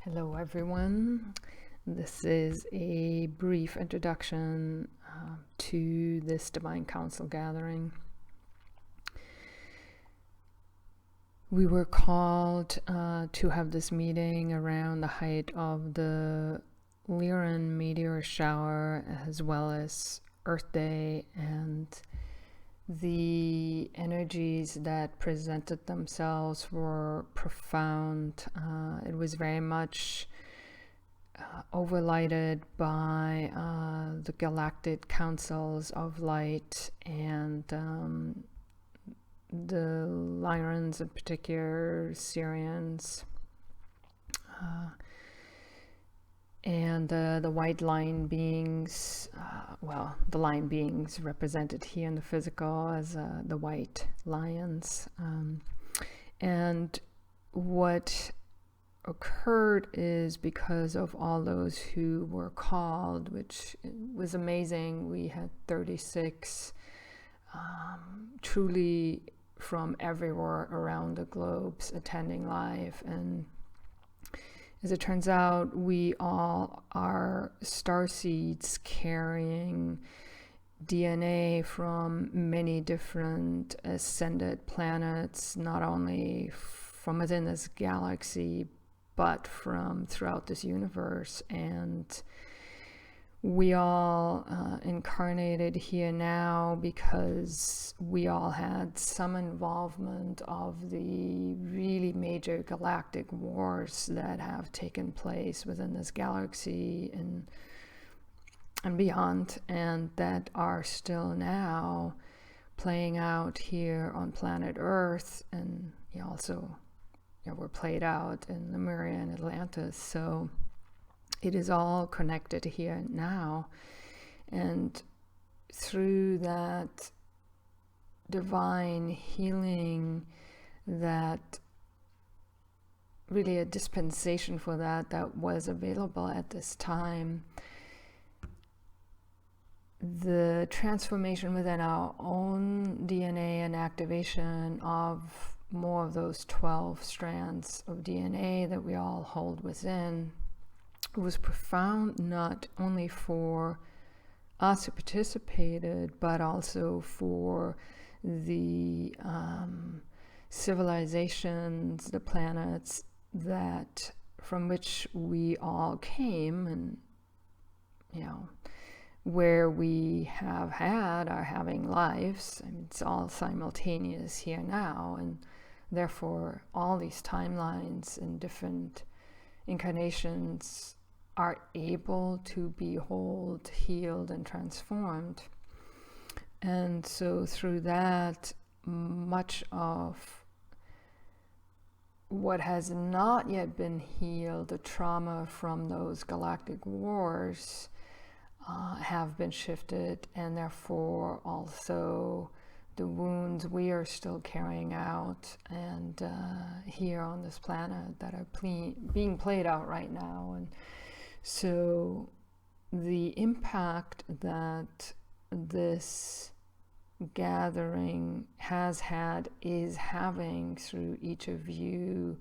Hello everyone, this is a brief introduction to this Divine Council gathering. We were called to have this meeting around the height of the Lyran meteor shower as well as Earth Day, and the energies that presented themselves were profound. It was very much overlighted by the Galactic Councils of Light and the Lyrans, in particular, Syrians, and the white line beings, the line beings represented here in the physical as the white lions. And what occurred is, because of all those who were called, which was amazing, we had 36 truly from everywhere around the globes attending live. And as it turns out, we all are starseeds carrying DNA from many different ascended planets, not only from within this galaxy, but from throughout this universe. And we all incarnated here now because we all had some involvement of the really major galactic wars that have taken place within this galaxy and beyond, and that are still now playing out here on planet Earth, and also were played out in Lemuria and Atlantis. So it is all connected here now, and through that divine healing, that really a dispensation for that was available at this time, the transformation within our own DNA and activation of more of those 12 strands of DNA that we all hold within was profound, not only for us who participated, but also for the civilizations, the planets that from which we all came, and where we are having lives. I mean, it's all simultaneous here now, and therefore all these timelines and different incarnations are able to be healed and transformed. And so through that, much of what has not yet been healed, the trauma from those galactic wars, have been shifted, and therefore also the wounds we are still carrying out and here on this planet that are being played out right now. And so the impact that this gathering has had, is having through each of you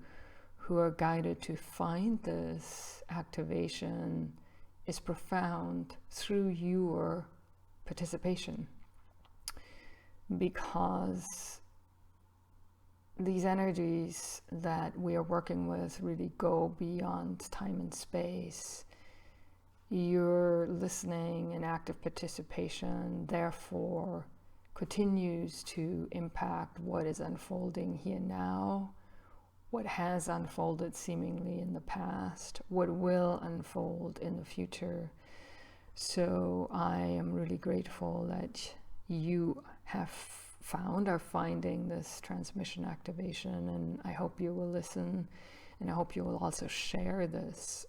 who are guided to find this activation, is profound through your participation, because these energies that we are working with really go beyond time and space. Your listening and active participation therefore continues to impact what is unfolding here now, what has unfolded seemingly in the past, what will unfold in the future. So I am really grateful that you are finding this transmission activation, and I hope you will listen, and I hope you will also share this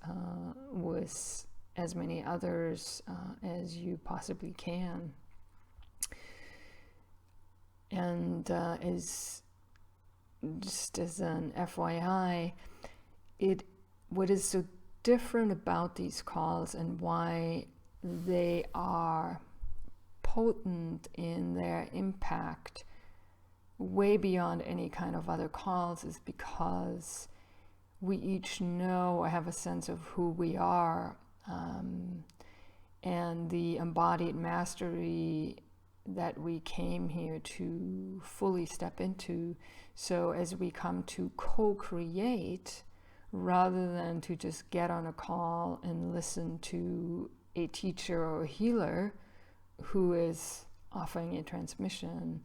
with as many others as you possibly can. And just as an FYI, what is so different about these calls and why they are potent in their impact way beyond any kind of other calls is because we each know, have a sense of who we are, and the embodied mastery that we came here to fully step into. So as we come to co-create, rather than to just get on a call and listen to a teacher or a healer who is offering a transmission,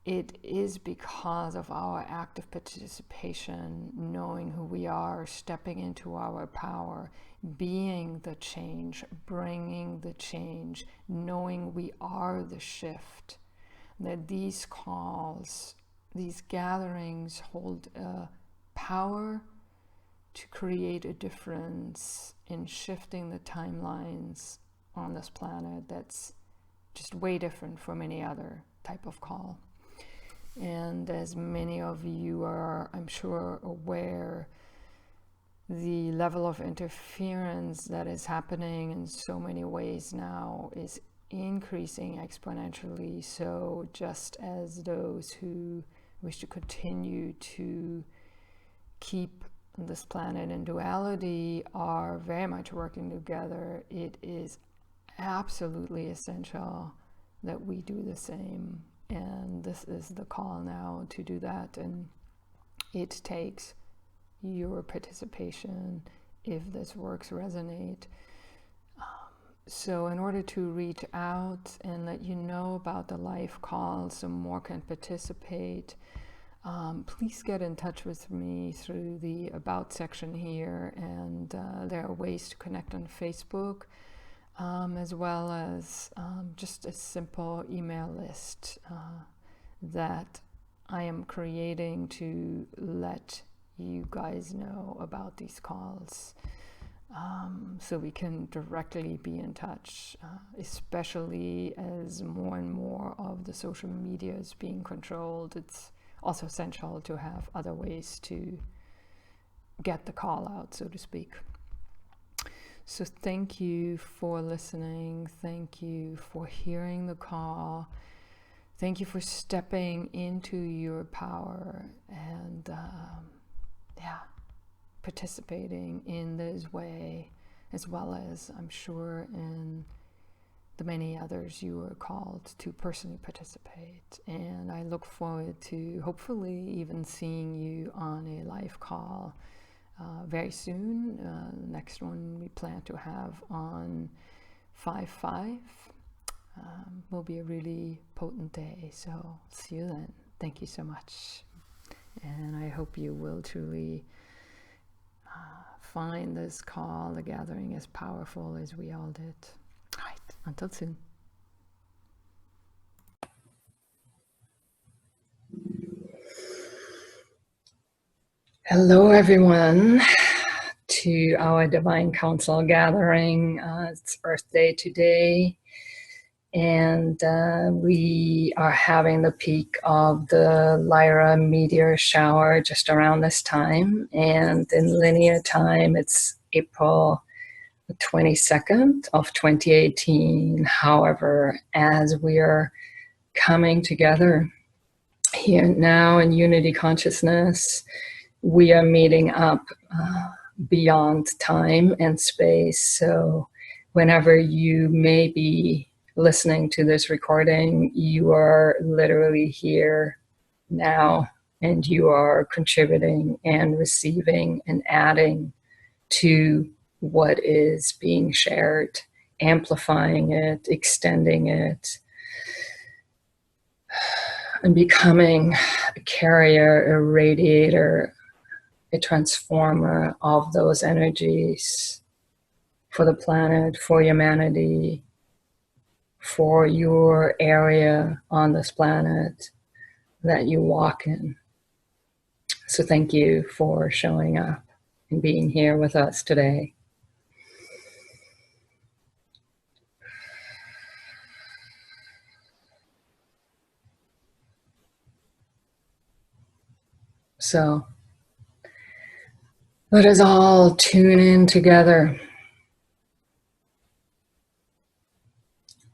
it is because of our active participation, knowing who we are, stepping into our power, being the change, bringing the change, knowing we are the shift, that these calls, these gatherings hold a power to create a difference in shifting the timelines on this planet that's just way different from any other type of call. And as many of you are, I'm sure, aware, the level of interference that is happening in so many ways now is increasing exponentially. So just as those who wish to continue to keep this planet in duality are very much working together, it is absolutely essential that we do the same. And this is the call now to do that. And it takes your participation if this works resonate. So in order to reach out and let you know about the live call so more can participate, please get in touch with me through the About section here. And there are ways to connect on Facebook, as well as just a simple email list that I am creating to let you guys know about these calls, so we can directly be in touch, especially as more and more of the social media is being controlled. It's also essential to have other ways to get the call out, so to speak. So thank you for listening. Thank you for hearing the call. Thank you for stepping into your power and participating in this way, as well as, I'm sure, in the many others you are called to personally participate. And I look forward to hopefully even seeing you on a live call very soon. The next one we plan to have on 5/5 will be a really potent day. So see you then. Thank you so much. And I hope you will truly find this call, the gathering, as powerful as we all did. All right, until soon. Hello, everyone, to our Divine Council gathering. It's Earth Day today, and we are having the peak of the Lyra meteor shower just around this time. And in linear time, it's April the 22nd of 2018. However, as we are coming together here now in unity consciousness, we are meeting up beyond time and space. So whenever you may be listening to this recording, you are literally here now, and you are contributing and receiving and adding to what is being shared, amplifying it, extending it, and becoming a carrier, a radiator, a transformer of those energies for the planet, for humanity, for your area on this planet that you walk in. So thank you for showing up and being here with us today. So let us all tune in together,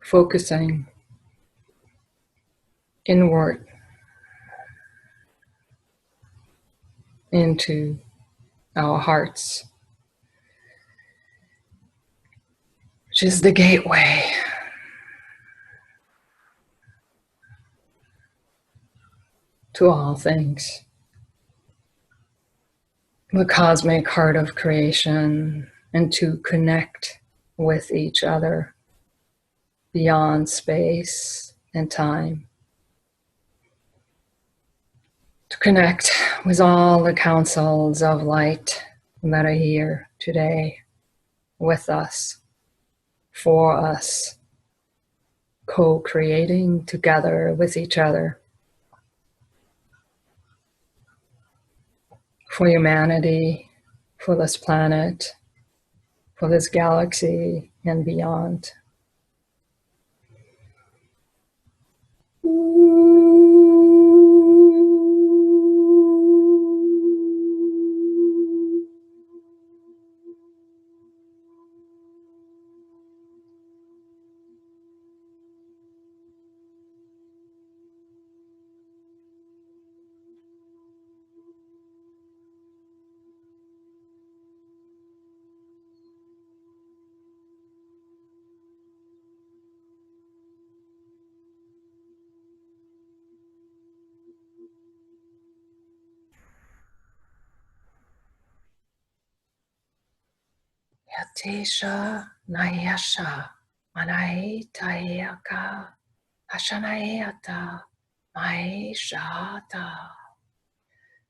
focusing inward into our hearts, which is the gateway to all things. The cosmic heart of creation, and to connect with each other beyond space and time. To connect with all the councils of light that are here today with us, for us, co-creating together with each other for humanity, for this planet, for this galaxy and beyond. Yatesha Nayasha Manai Taeyaka Ashanaeata Maeshata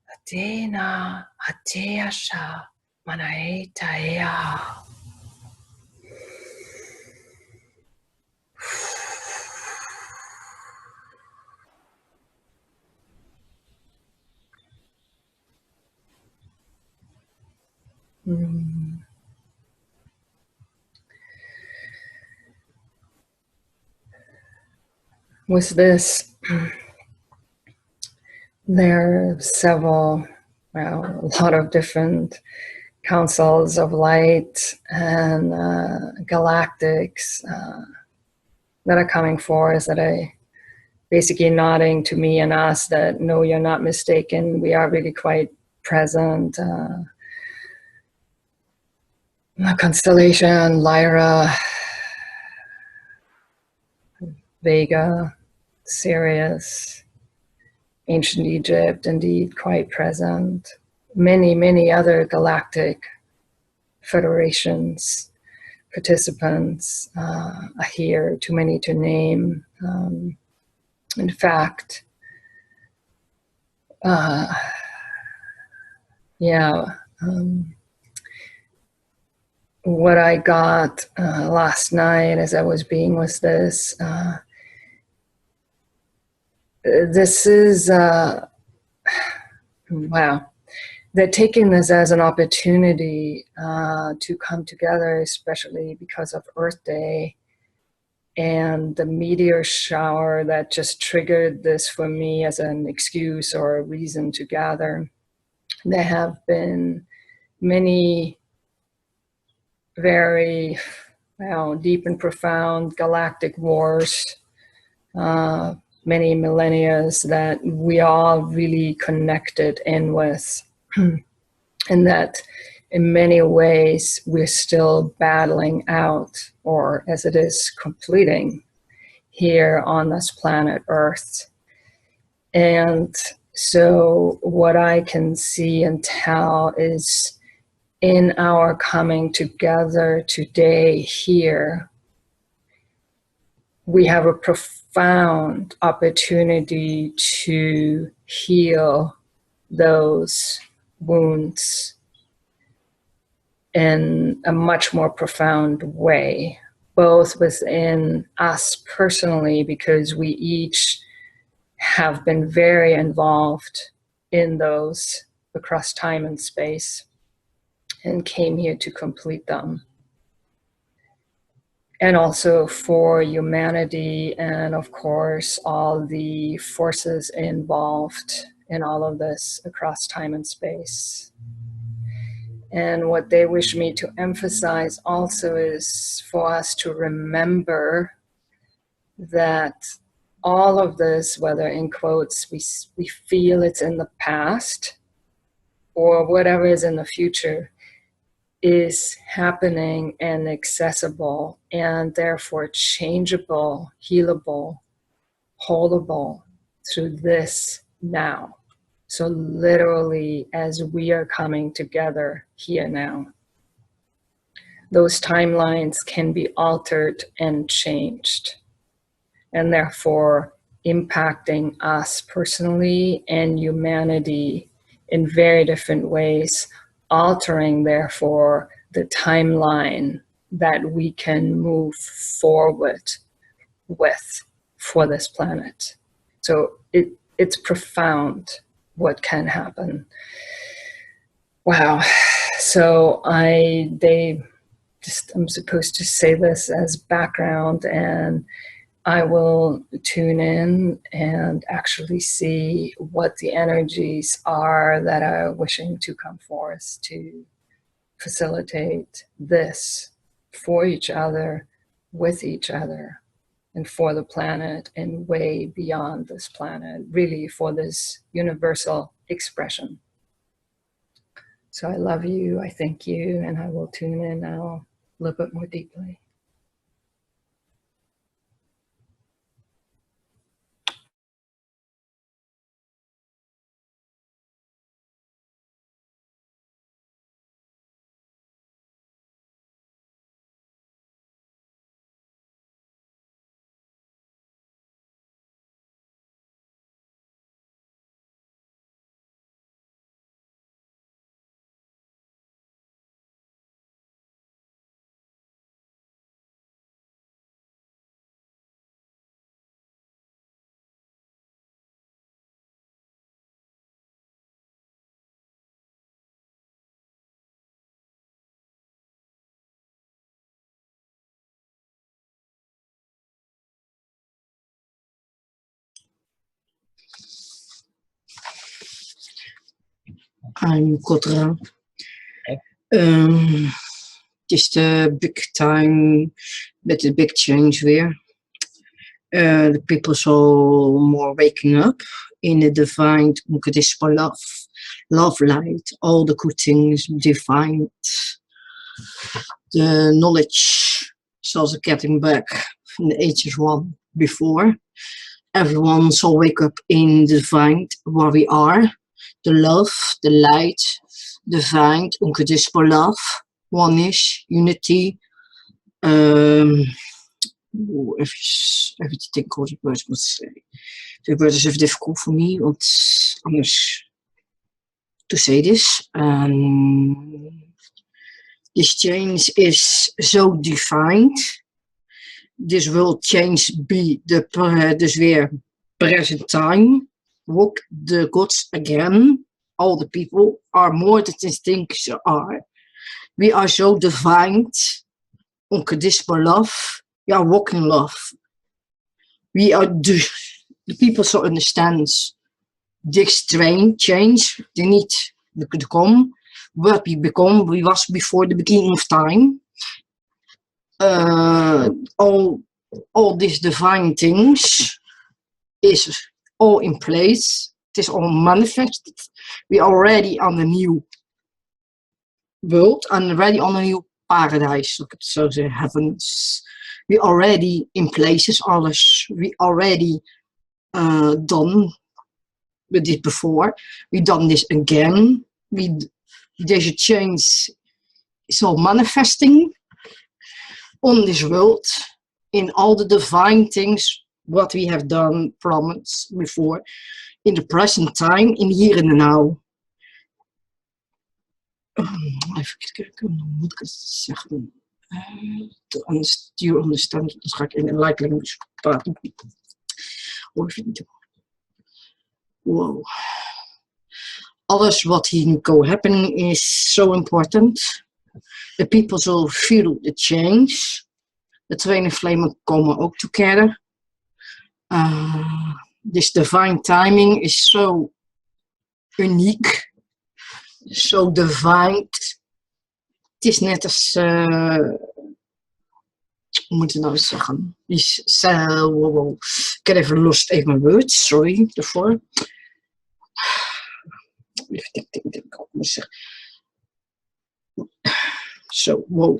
Atena Ateasha Manai Taea. With this, there are several, well, a lot of different councils of light and galactics that are coming forth, that are basically nodding to me and us that, no, you're not mistaken. We are really quite present. The constellation, Lyra, Vega, Sirius, Ancient Egypt, indeed quite present. Many, many other galactic federations, participants are here, too many to name. In fact, what I got last night as I was being with this, this is, wow, they're taking this as an opportunity to come together, especially because of Earth Day and the meteor shower that just triggered this for me as an excuse or a reason to gather. There have been many very deep and profound galactic wars, many millennia that we are really connected in with, and that in many ways we're still battling out, or as it is, completing here on this planet Earth. And so what I can see and tell is, in our coming together today here, we have a profound opportunity to heal those wounds in a much more profound way, both within us personally, because we each have been very involved in those across time and space and came here to complete them. And also for humanity, and of course, all the forces involved in all of this across time and space. And what they wish me to emphasize also is for us to remember that all of this, whether in quotes we feel it's in the past, or whatever is in the future is happening and accessible and therefore changeable, healable, holdable through this now. So literally, as we are coming together here now, those timelines can be altered and changed, and therefore impacting us personally and humanity in very different ways, altering therefore the timeline that we can move forward with for this planet. So it's profound what can happen. Wow. So I'm supposed to say this as background, and I will tune in and actually see what the energies are that are wishing to come forth to facilitate this for each other, with each other, and for the planet, and way beyond this planet, really for this universal expression. So I love you, I thank you, and I will tune in now a little bit more deeply. I'm Kotra. Het is de big time met de big change weer. The people so more waking up in the divine unconditional love light, all the good things defined. The knowledge is also getting back from the ages one before. Everyone so wake up in the divine where we are. The love, the light, divine, unconditional love, oneness, unity. Even to think what the words must say. The word is difficult for me, want anders to say this. This change is so defined. This will change be the dus weer present time. Walk the gods again. All the people are more than they think they are. We are so defined, unconditional love. We are walking love. We are the people so understands this change. They need to become what we become. We was before the beginning of time. All these divine things is all in place. It is all manifested. We are already on a new world and already on a new paradise. So the heavens. We already in places. Alles. We already done with this before. We done this again. Deze change is all manifesting on this world in all the divine things what we have done, promised before, in the present time, in here and now. Even kijken, hoe moet ik het zeggen? You understand, dan ga ik in een light language praten. Wow. Alles wat hier go happening is so important. The people will feel the change. The twin flamen komen ook together. This divine timing is so unique. So divine. Het is net als... hoe moet ik nou zeggen? Ik heb even lost even mijn words, sorry daarvoor. Even denk ik ook moet zeggen. So, wow.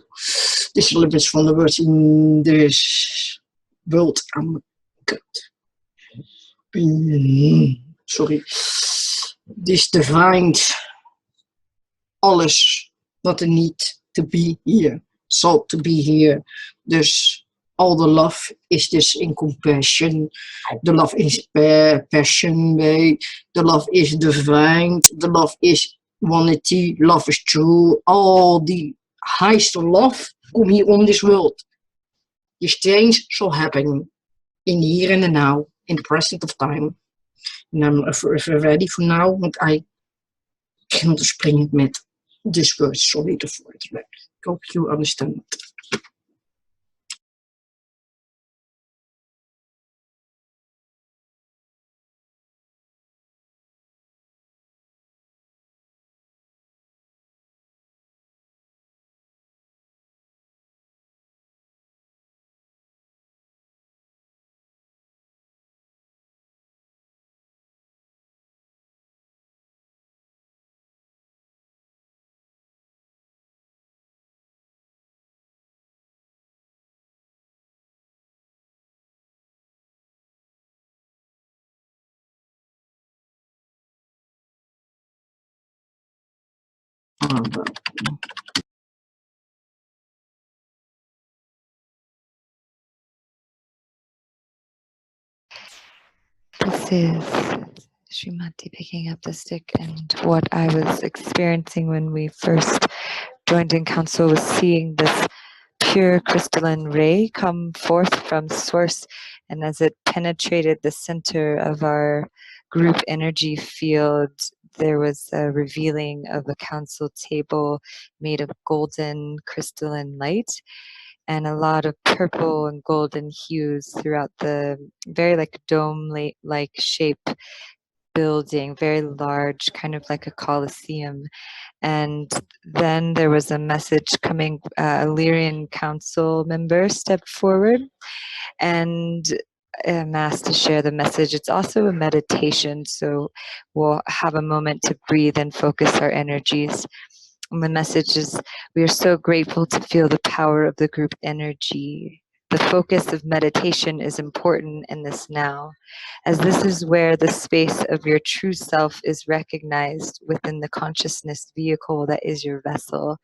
This is from the words in this world. Sorry. This defined alles wat er niet to be here, sought to be here. Dus all the love is dus in compassion. The love is passion. The love is defined. The love is vanity. Love is true. All the highest love come here on this world. This change shall happen in the here and the now, in the present of time. And I'm ready for now, want I cannot spring met this word solid for it. I hope you understand. This is Srimati picking up the stick, and what I was experiencing when we first joined in council was seeing this pure crystalline ray come forth from source, and as it penetrated the center of our group energy field, there was a revealing of a council table made of golden crystalline light and a lot of purple and golden hues throughout the very like dome-like shape building, very large, kind of like a coliseum. And then there was a message coming, a Lyran council member stepped forward and asked to share the message. It's also a meditation, so we'll have a moment to breathe and focus our energies. And the message is, we are so grateful to feel the power of the group energy. The focus of meditation is important in this now, as this is where the space of your true self is recognized within the consciousness vehicle that is your vessel.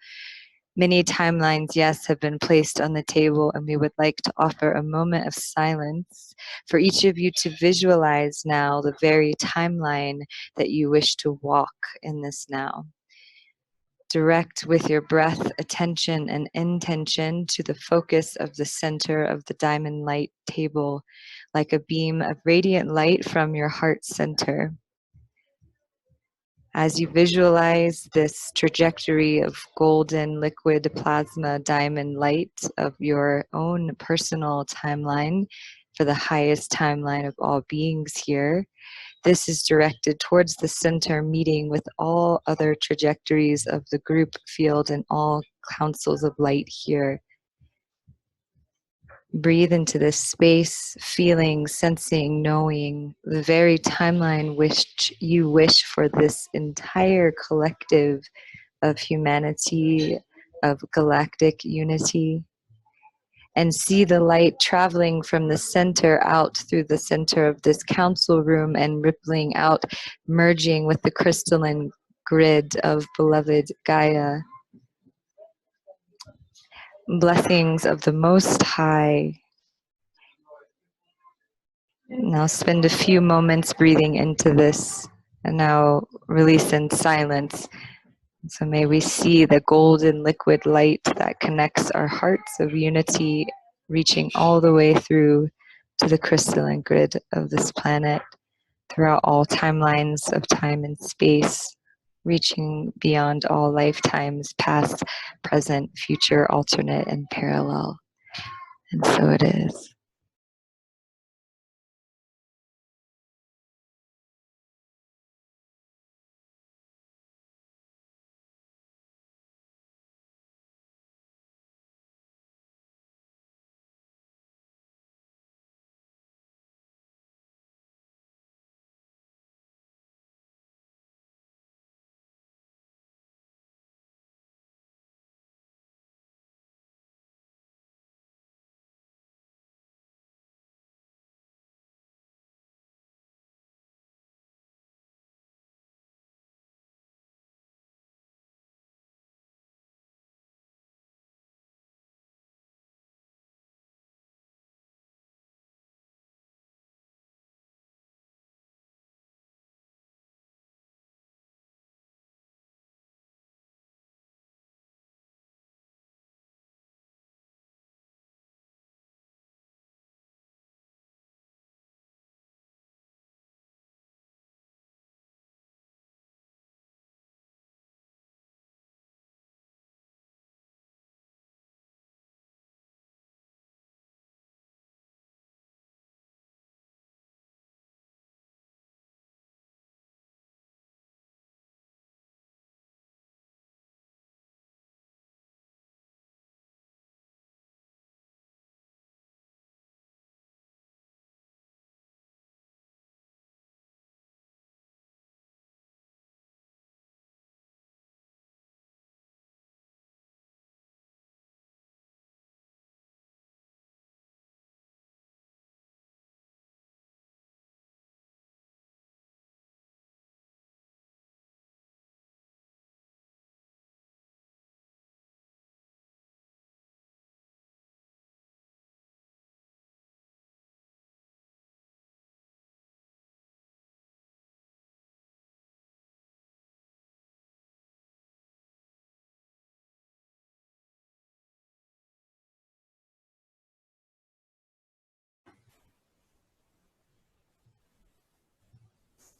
Many timelines, yes, have been placed on the table, and we would like to offer a moment of silence for each of you to visualize now the very timeline that you wish to walk in this now. Direct with your breath, attention, and intention to the focus of the center of the diamond light table, like a beam of radiant light from your heart center. As you visualize this trajectory of golden liquid plasma diamond light of your own personal timeline for the highest timeline of all beings here, this is directed towards the center, meeting with all other trajectories of the group field and all councils of light here. Breathe into this space, feeling, sensing, knowing the very timeline which you wish for this entire collective of humanity, of galactic unity. And see the light traveling from the center out through the center of this council room and rippling out, merging with the crystalline grid of beloved Gaia. Blessings of the Most High. Now spend a few moments breathing into this, and now release in silence. So may we see the golden liquid light that connects our hearts of unity, reaching all the way through to the crystalline grid of this planet, throughout all timelines of time and space, reaching beyond all lifetimes, past, present, future, alternate, and parallel. And so it is.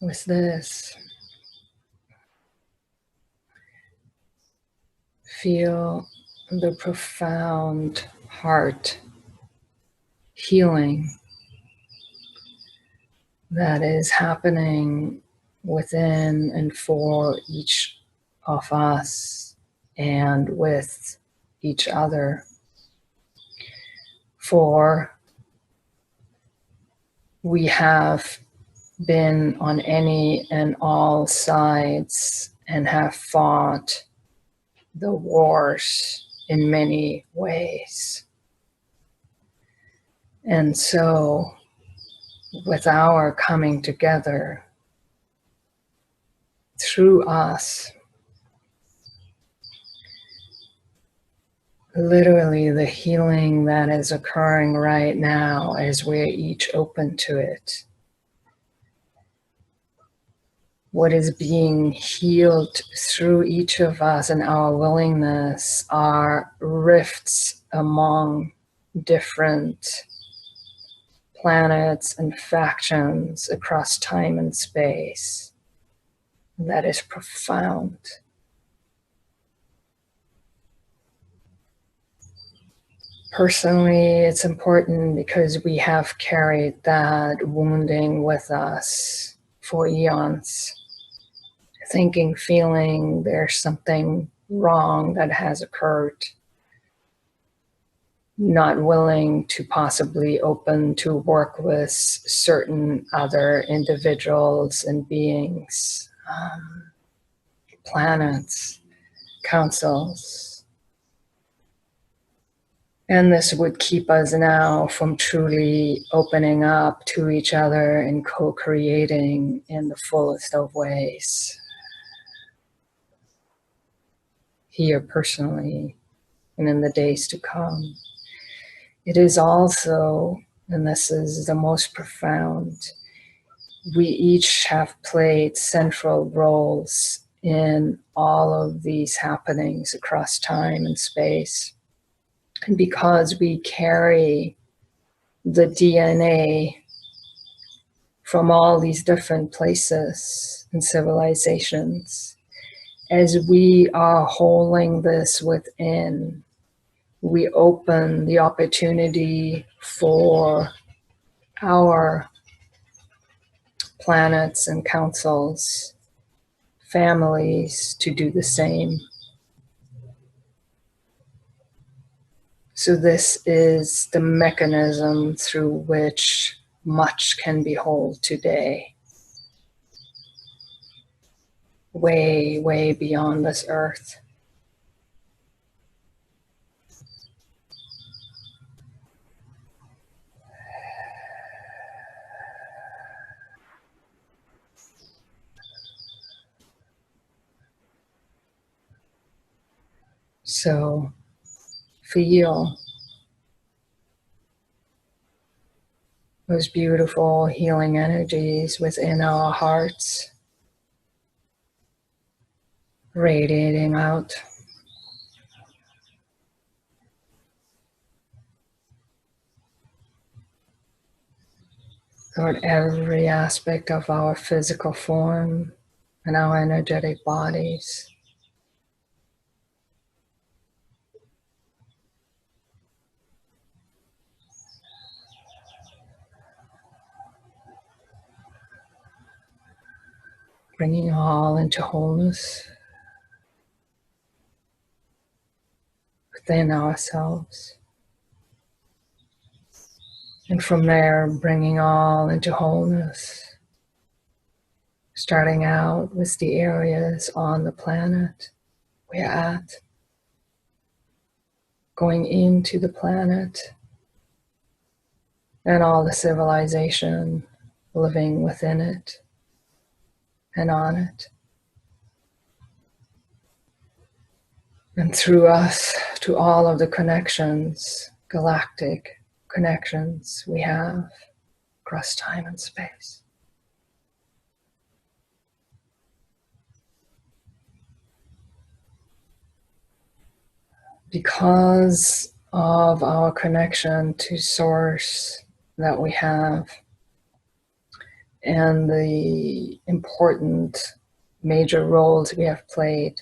With this, feel the profound heart healing that is happening within and for each of us and with each other. For we have been on any and all sides and have fought the wars in many ways. And so, with our coming together through us, literally the healing that is occurring right now as we're each open to it, what is being healed through each of us and our willingness are rifts among different planets and factions across time and space. That is profound. Personally, it's important because we have carried that wounding with us for eons. Thinking, feeling there's something wrong that has occurred. Not willing to possibly open to work with certain other individuals and beings, planets, councils. And this would keep us now from truly opening up to each other and co-creating in the fullest of ways. Here personally and in the days to come. It is also, and this is the most profound, we each have played central roles in all of these happenings across time and space. And because we carry the DNA from all these different places and civilizations, as we are holding this within, we open the opportunity for our planets and councils, families to do the same. So this is the mechanism through which much can be whole today. Way, way beyond this earth. So feel those beautiful healing energies within our hearts, radiating out. Toward every aspect of our physical form and our energetic bodies. Bringing all into wholeness within ourselves. And from there, bringing all into wholeness. Starting out with the areas on the planet we're at. Going into the planet and all the civilization living within it and on it. And through us to all of the connections, galactic connections we have across time and space. Because of our connection to Source that we have, and the important major roles we have played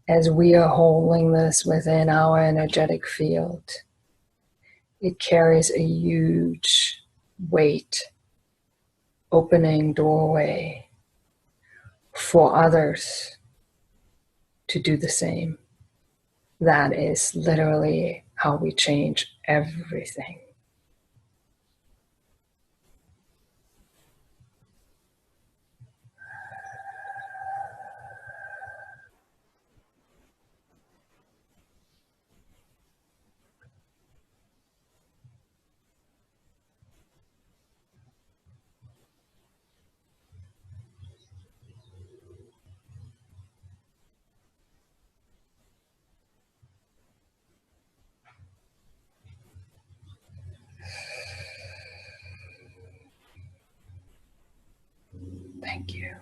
as we are holding this within our energetic field. It carries a huge weight, opening doorway for others to do the same. That is literally how we change everything. Thank you.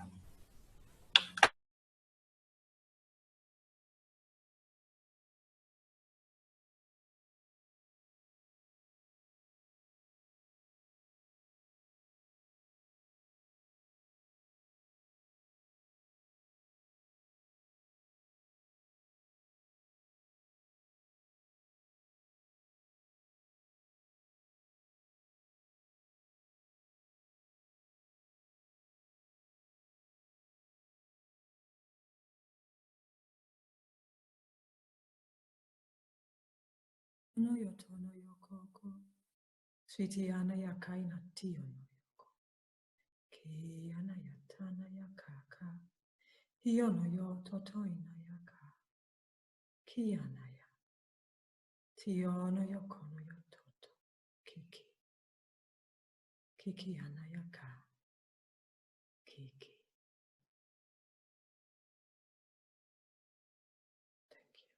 No yoto no yokoko. Sweetie ana ya kaina tio no yoko. Ki ana ya tana ya kaka. Hio no yo totoina ya ka. Ki ana ya. Tio no yoko no yo toto. Kiki. Kiki ana ya ka. Kiki. Thank you.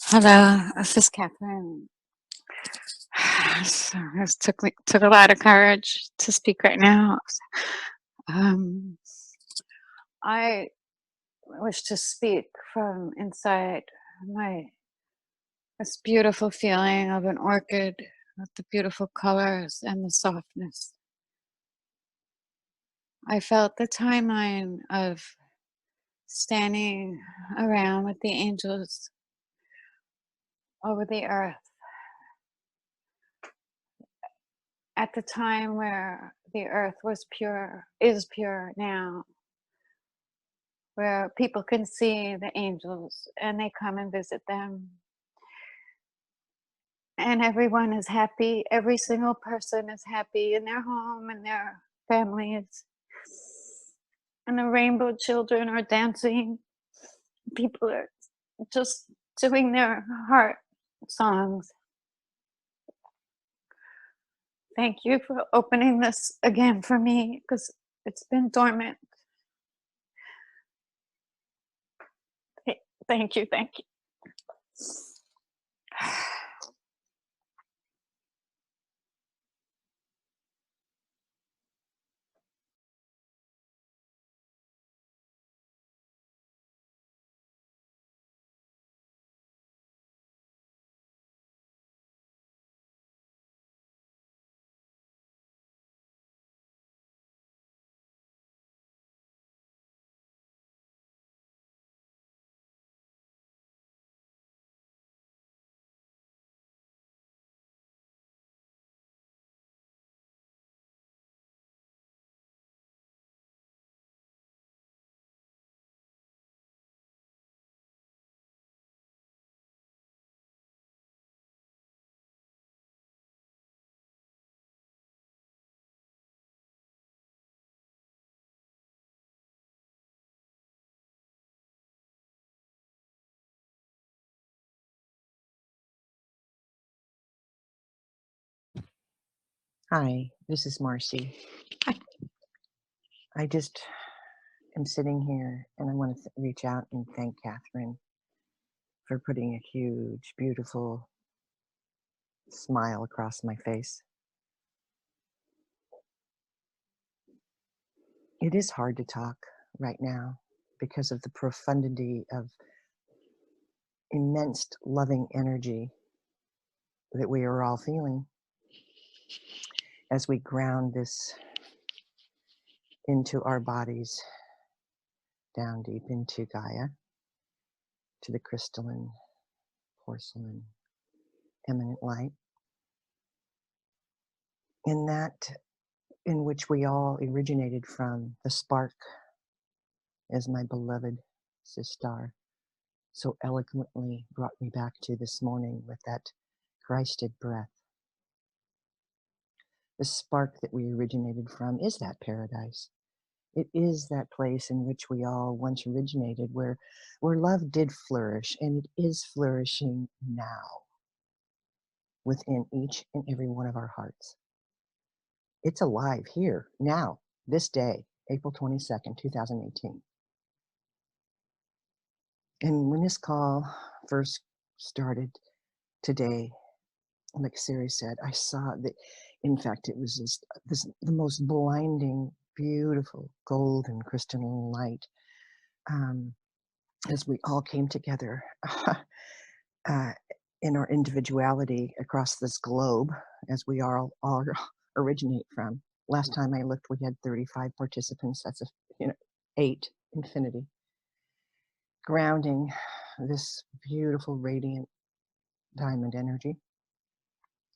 Hello, this is Catherine. So it took a lot of courage to speak right now. Um, I wish to speak from inside this beautiful feeling of an orchid with the beautiful colors and the softness. I felt the timeline of standing around with the angels over the earth at the time where the earth was pure, is pure now, where people can see the angels and they come and visit them. And everyone is happy. Every single person is happy in their home and their families. And the rainbow children are dancing. People are just doing their heart songs. Thank you for opening this again for me, because it's been dormant. Thank you, thank you. Hi, this is Marcy. I just am sitting here and I want to reach out and thank Catherine for putting a huge, beautiful smile across my face. It is hard to talk right now because of the profundity of immense loving energy that we are all feeling as we ground this into our bodies, down deep into Gaia, to the crystalline, porcelain, eminent light. In that in which we all originated from, the spark, as my beloved Star so eloquently brought me back to this morning with that Christed breath. The spark that we originated from is that paradise. It is that place in which we all once originated, where love did flourish, and it is flourishing now within each and every one of our hearts. It's alive here, now, this day, April 22nd, 2018. And when this call first started today, like Siri said, I saw that, in fact, it was the most blinding, beautiful, golden crystalline light as we all came together in our individuality across this globe, as we all originate from. Last time I looked, we had 35 participants. That's 8 infinity. Grounding this beautiful, radiant diamond energy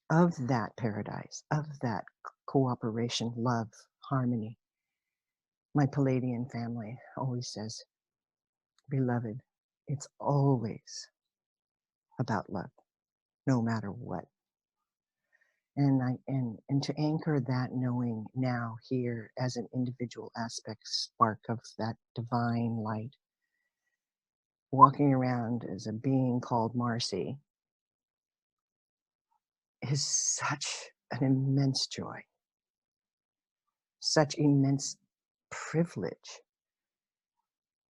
of that paradise, of that cooperation, love, harmony. My Palladian family always says, beloved, it's always about love, no matter what. And to anchor that knowing now here as an individual aspect, spark of that divine light, walking around as a being called Marcy, is such an immense joy, such immense privilege,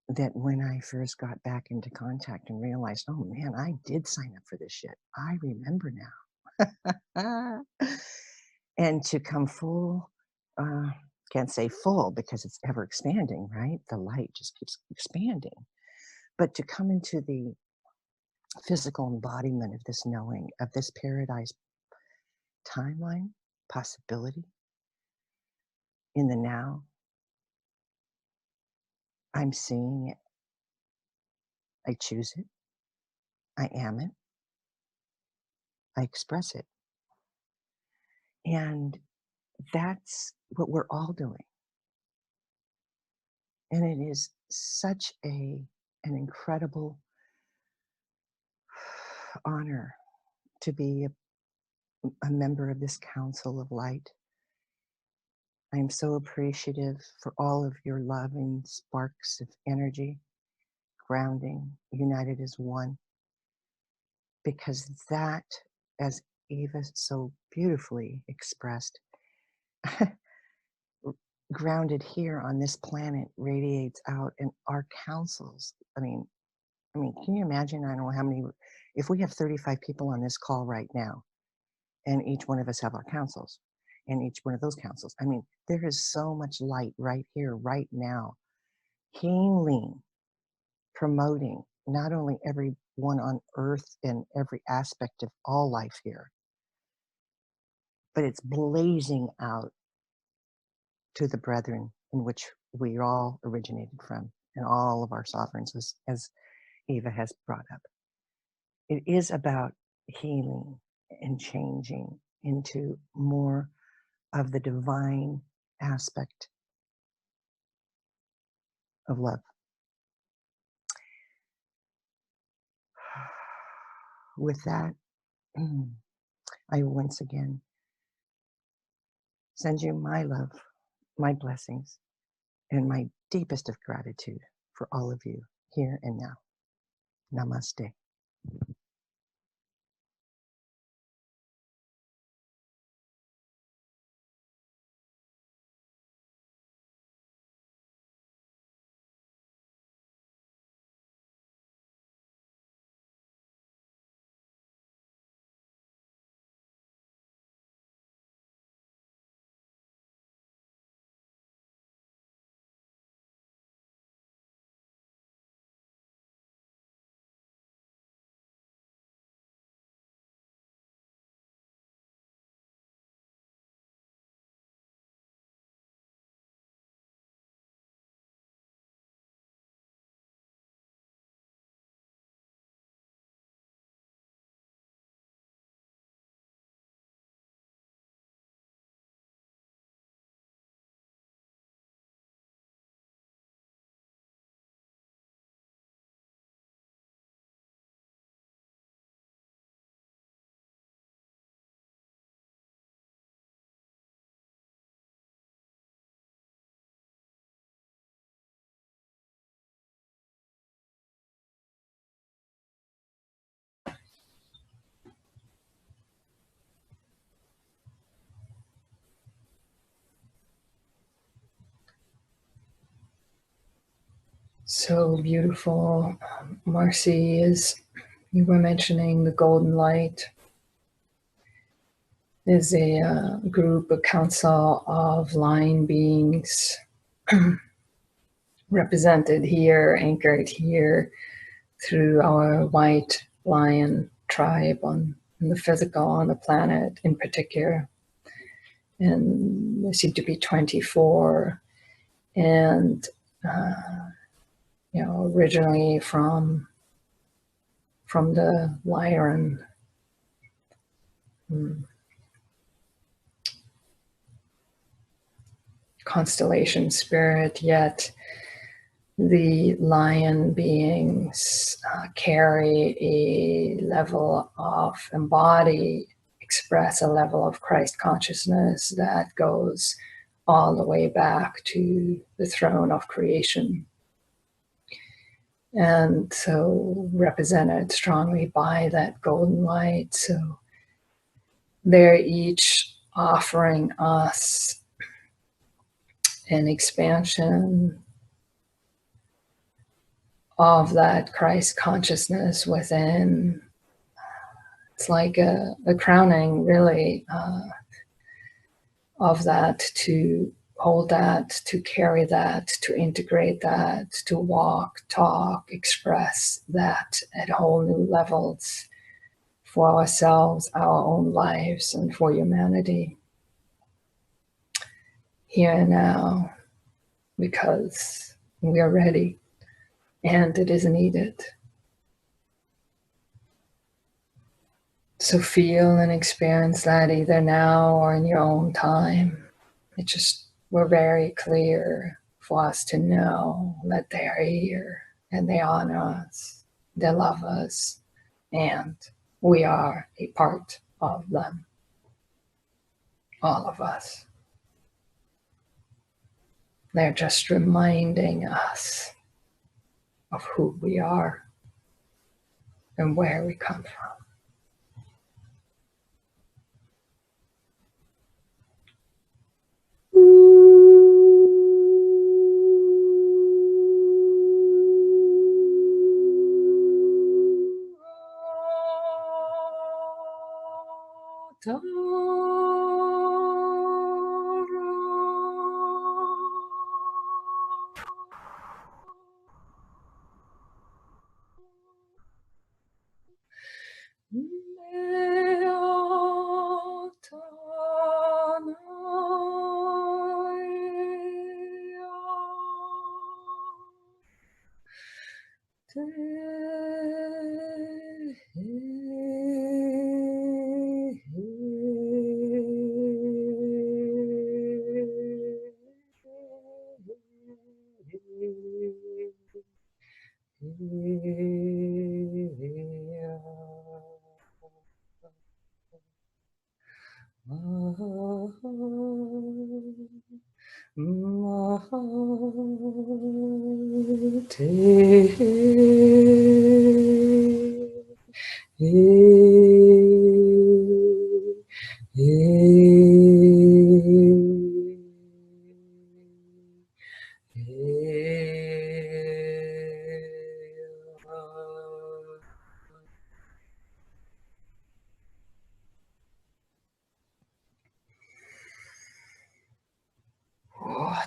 that when I first got back into contact and realized, oh man, I did sign up for this shit. I remember now. And to come full, can't say full because it's ever expanding, right? The light just keeps expanding. But to come into the physical embodiment of this knowing, of this paradise timeline, possibility, in the now, I'm seeing it. I choose it. I am it. I express it. And that's what we're all doing. And it is such an incredible honor to be a member of this Council of Light. I am so appreciative for all of your loving sparks of energy, grounding, united as one, because that, as Eva so beautifully expressed, grounded here on this planet radiates out in our councils. I mean, can you imagine? I don't know how many, if we have 35 people on this call right now, and each one of us have our councils, and each one of those councils, there is so much light right here, right now, healing, promoting not only everyone on earth and every aspect of all life here, but it's blazing out to the brethren in which we all originated from, and all of our sovereigns, as Eva has brought up. It is about healing and changing into more of the divine aspect of love. With that, I once again send you my love, my blessings, and my deepest of gratitude for all of you here and now. Namaste. So beautiful. Marcy, is you were mentioning the golden light is a group, a council of line beings represented here, anchored here through our white lion tribe on the physical, on the planet in particular. And there seem to be 24. And originally from the Lyran constellation spirit, yet the lion beings carry a level of express a level of Christ consciousness that goes all the way back to the throne of creation. And so represented strongly by that golden light. So they're each offering us an expansion of that Christ consciousness within. It's like a crowning, really, of that, to hold that, to carry that, to integrate that, to walk, talk, express that at whole new levels for ourselves, our own lives, and for humanity. Here and now, because we are ready and it is needed. So feel and experience that either now or in your own time. We're very clear for us to know that they are here and they honor us, they love us, and we are a part of them. All of us. They're just reminding us of who we are and where we come from.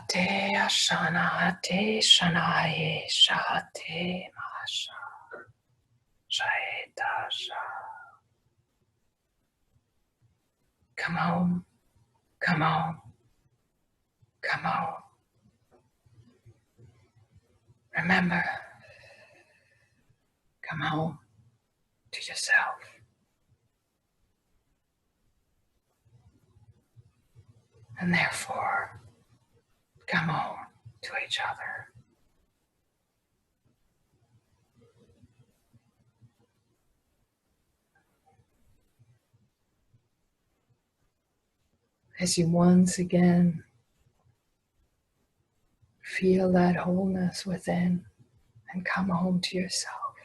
Te Ashana, Te Shanaye, Shate Masha, Shaetasha. Come home, come home, come home. Remember, come home to yourself. And therefore, come home to each other. As you once again feel that wholeness within and come home to yourself,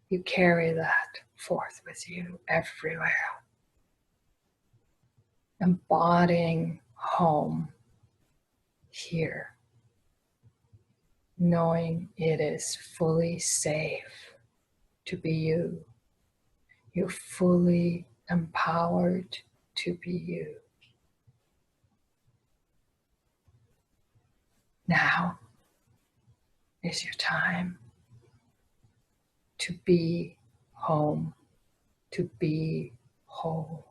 you carry that forth with you everywhere, embodying home here knowing it is fully safe to be you. You're fully empowered to be you. Now is your time to be home, to be whole,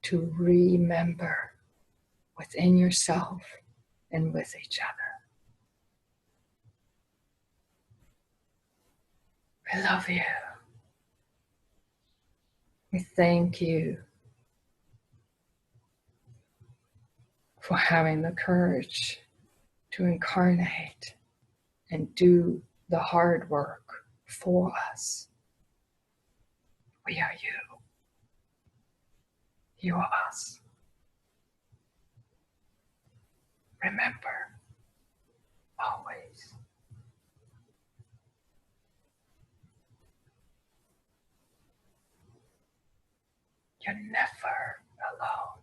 to remember within yourself and with each other. We love you. We thank you for having the courage to incarnate and do the hard work for us. We are you. You are us. Remember, always, you're never alone.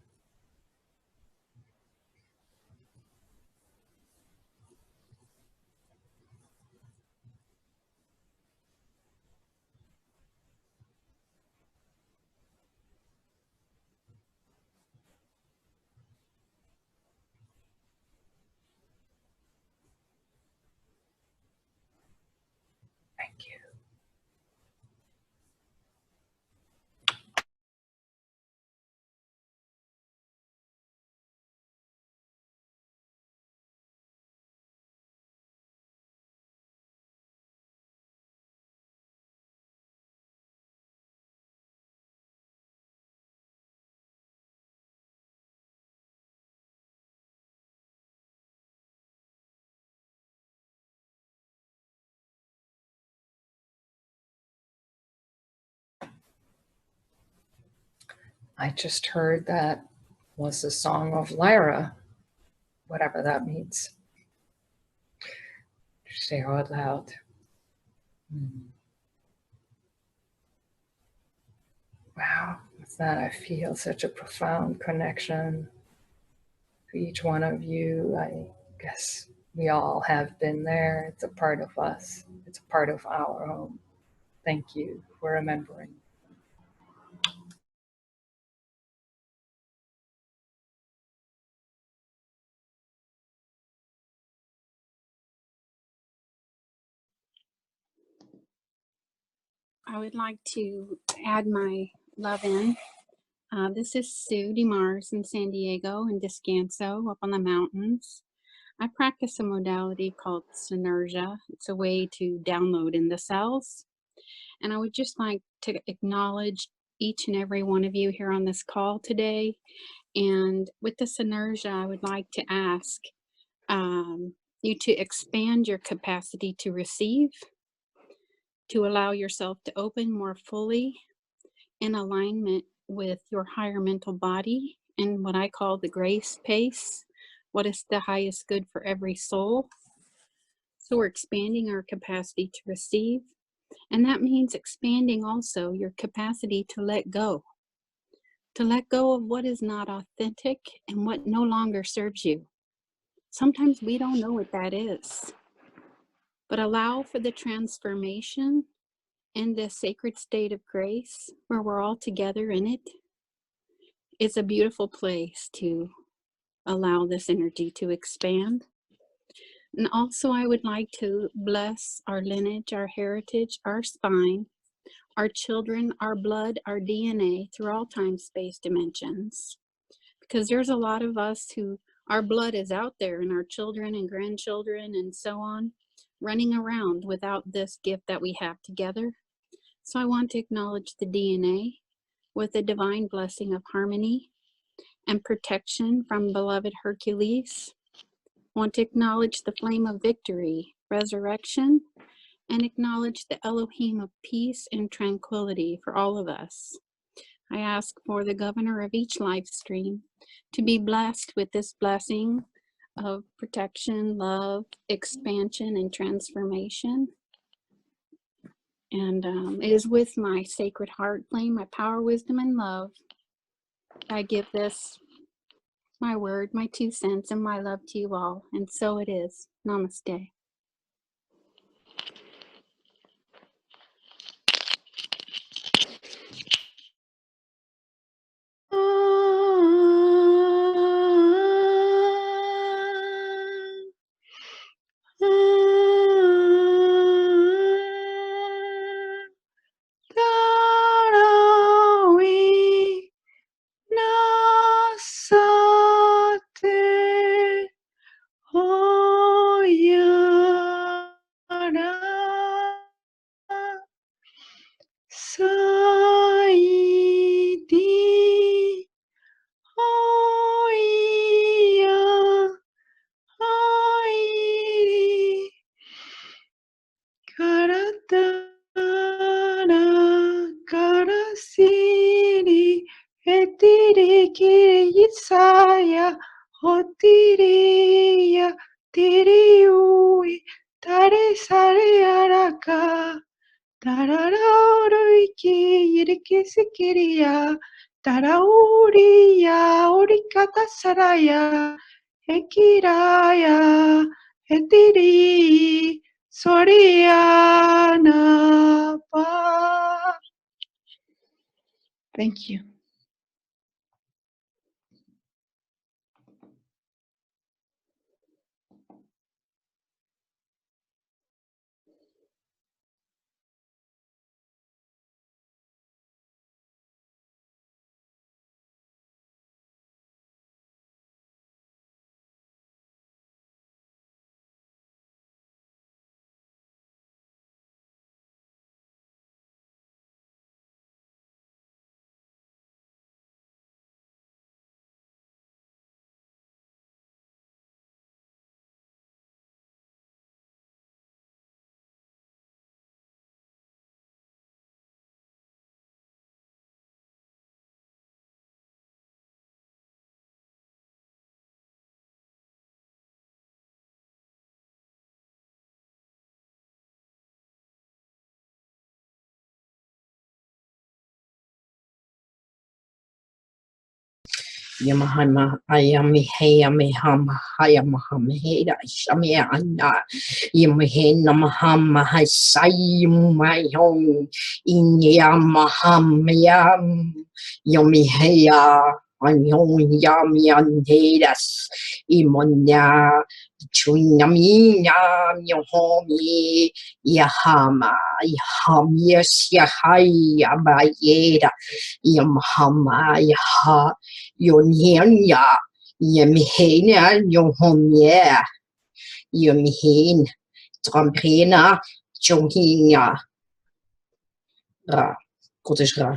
Thank you. I just heard that was the song of Lyra, whatever that means. Just say out loud. Wow, with that I feel such a profound connection to each one of you. I guess we all have been there. It's a part of us. It's a part of our home. Thank you for remembering. I would like to add my love in. This is Sue DeMars in San Diego and Descanso up on the mountains. I practice a modality called Synergia. It's a way to download in the cells. And I would just like to acknowledge each and every one of you here on this call today. And with the Synergia, I would like to ask you to expand your capacity to receive, to allow yourself to open more fully in alignment with your higher mental body and what I call the grace pace. What is the highest good for every soul? So we're expanding our capacity to receive, and that means expanding also your capacity to let go of what is not authentic and what no longer serves you. Sometimes we don't know what that is, but allow for the transformation in this sacred state of grace where we're all together in it. It's a beautiful place to allow this energy to expand. And also I would like to bless our lineage, our heritage, our spine, our children, our blood, our DNA through all time, space, dimensions. Because there's a lot of us who, our blood is out there, and our children and grandchildren and so on, running around without this gift that we have together. So I want to acknowledge the DNA with a divine blessing of harmony and protection from beloved Hercules. I want to acknowledge the flame of victory, resurrection, and acknowledge the Elohim of peace and tranquility for all of us. I ask for the governor of each live stream to be blessed with this blessing of protection, love, expansion, and transformation. And it is with my sacred heart flame, my power, wisdom, and love, I give this my word, my 2 cents, and my love to you all. And so it is. Namaste. Etiri kiri yisaya, hotiriya, tiriui, tare sare araka, tararauru iki yiriki sikiria, tarauriya, urikata saraya, ekiraya, etiri, soriana pa. Thank you. Yamahama, Ayami, Hayami, Hama, Hayamaham, Heda, Shami, Anna, Yamahe, Namahama, Hasayim, my home, in Yamaham, Yam, Yamiheya, Anyon, Yami, and Hedas, Imonia, Chunamina, Yohomi, Yahama, Yaham, yes, Yahai, Abayeda, Yamahama, Yaha. Yonhenia, Yemhena, Yonhonia, Yemhin, Trampena, Jonhia, Ra, Gottes Ra.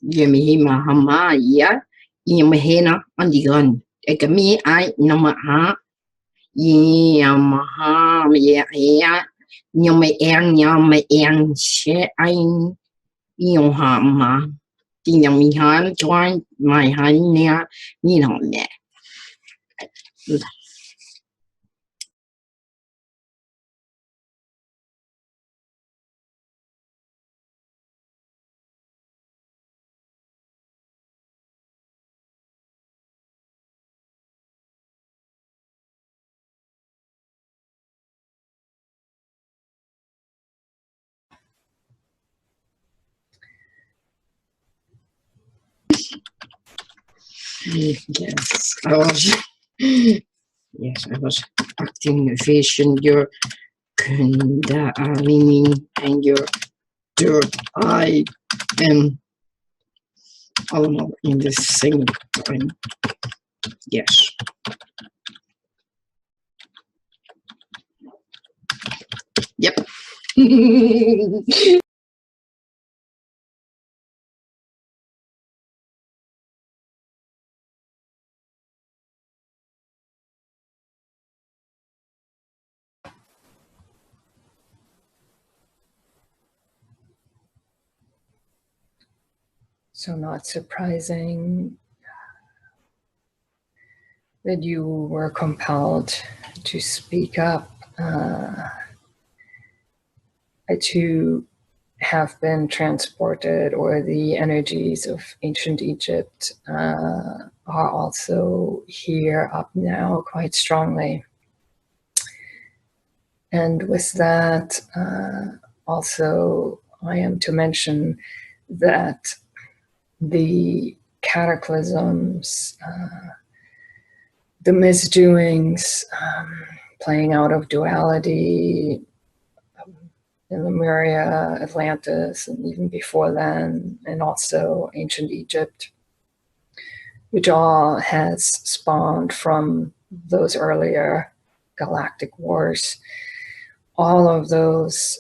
Yemihima Hamaya, Yemhena, and the gun. Ekami, I, Namaha, Yamaha, Ya, Yame, Yame, and She, I, Yohama. Yamihan, join my hanya, me. Yes, I was acting vision, your Kundalini, and your third eye, and allemaal in the same time. Yes. Yep. So not surprising that you were compelled to speak up, to have been transported, or the energies of ancient Egypt are also here up now quite strongly. And with that, also I am to mention that the cataclysms, the misdoings, playing out of duality in Lemuria, Atlantis, and even before then, and also ancient Egypt, which all has spawned from those earlier galactic wars. All of those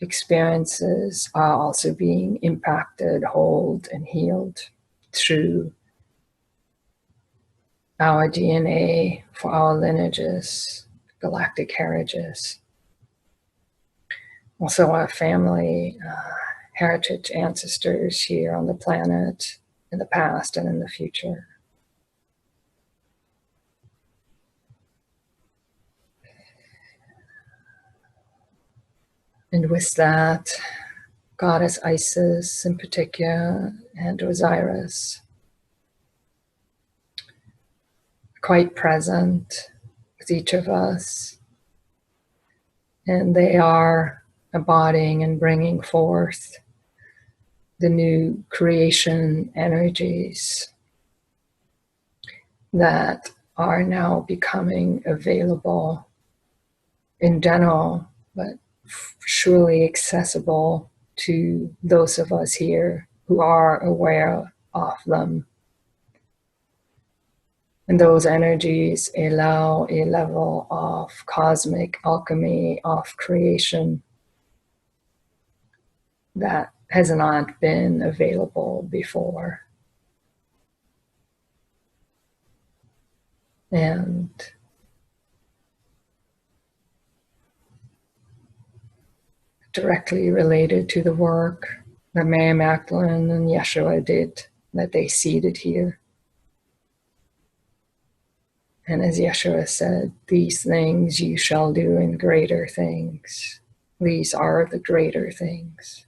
experiences are also being impacted, held, and healed through our DNA for our lineages, galactic heritages. Also our family heritage ancestors here on the planet in the past and in the future. And with that, Goddess Isis in particular and Osiris quite present with each of us. And they are embodying and bringing forth the new creation energies that are now becoming available in general, but surely accessible to those of us here who are aware of them. And those energies allow a level of cosmic alchemy of creation that has not been available before. And directly related to the work that Mary Magdalene and Yeshua did, that they seeded here. And as Yeshua said, these things you shall do in greater things. These are the greater things.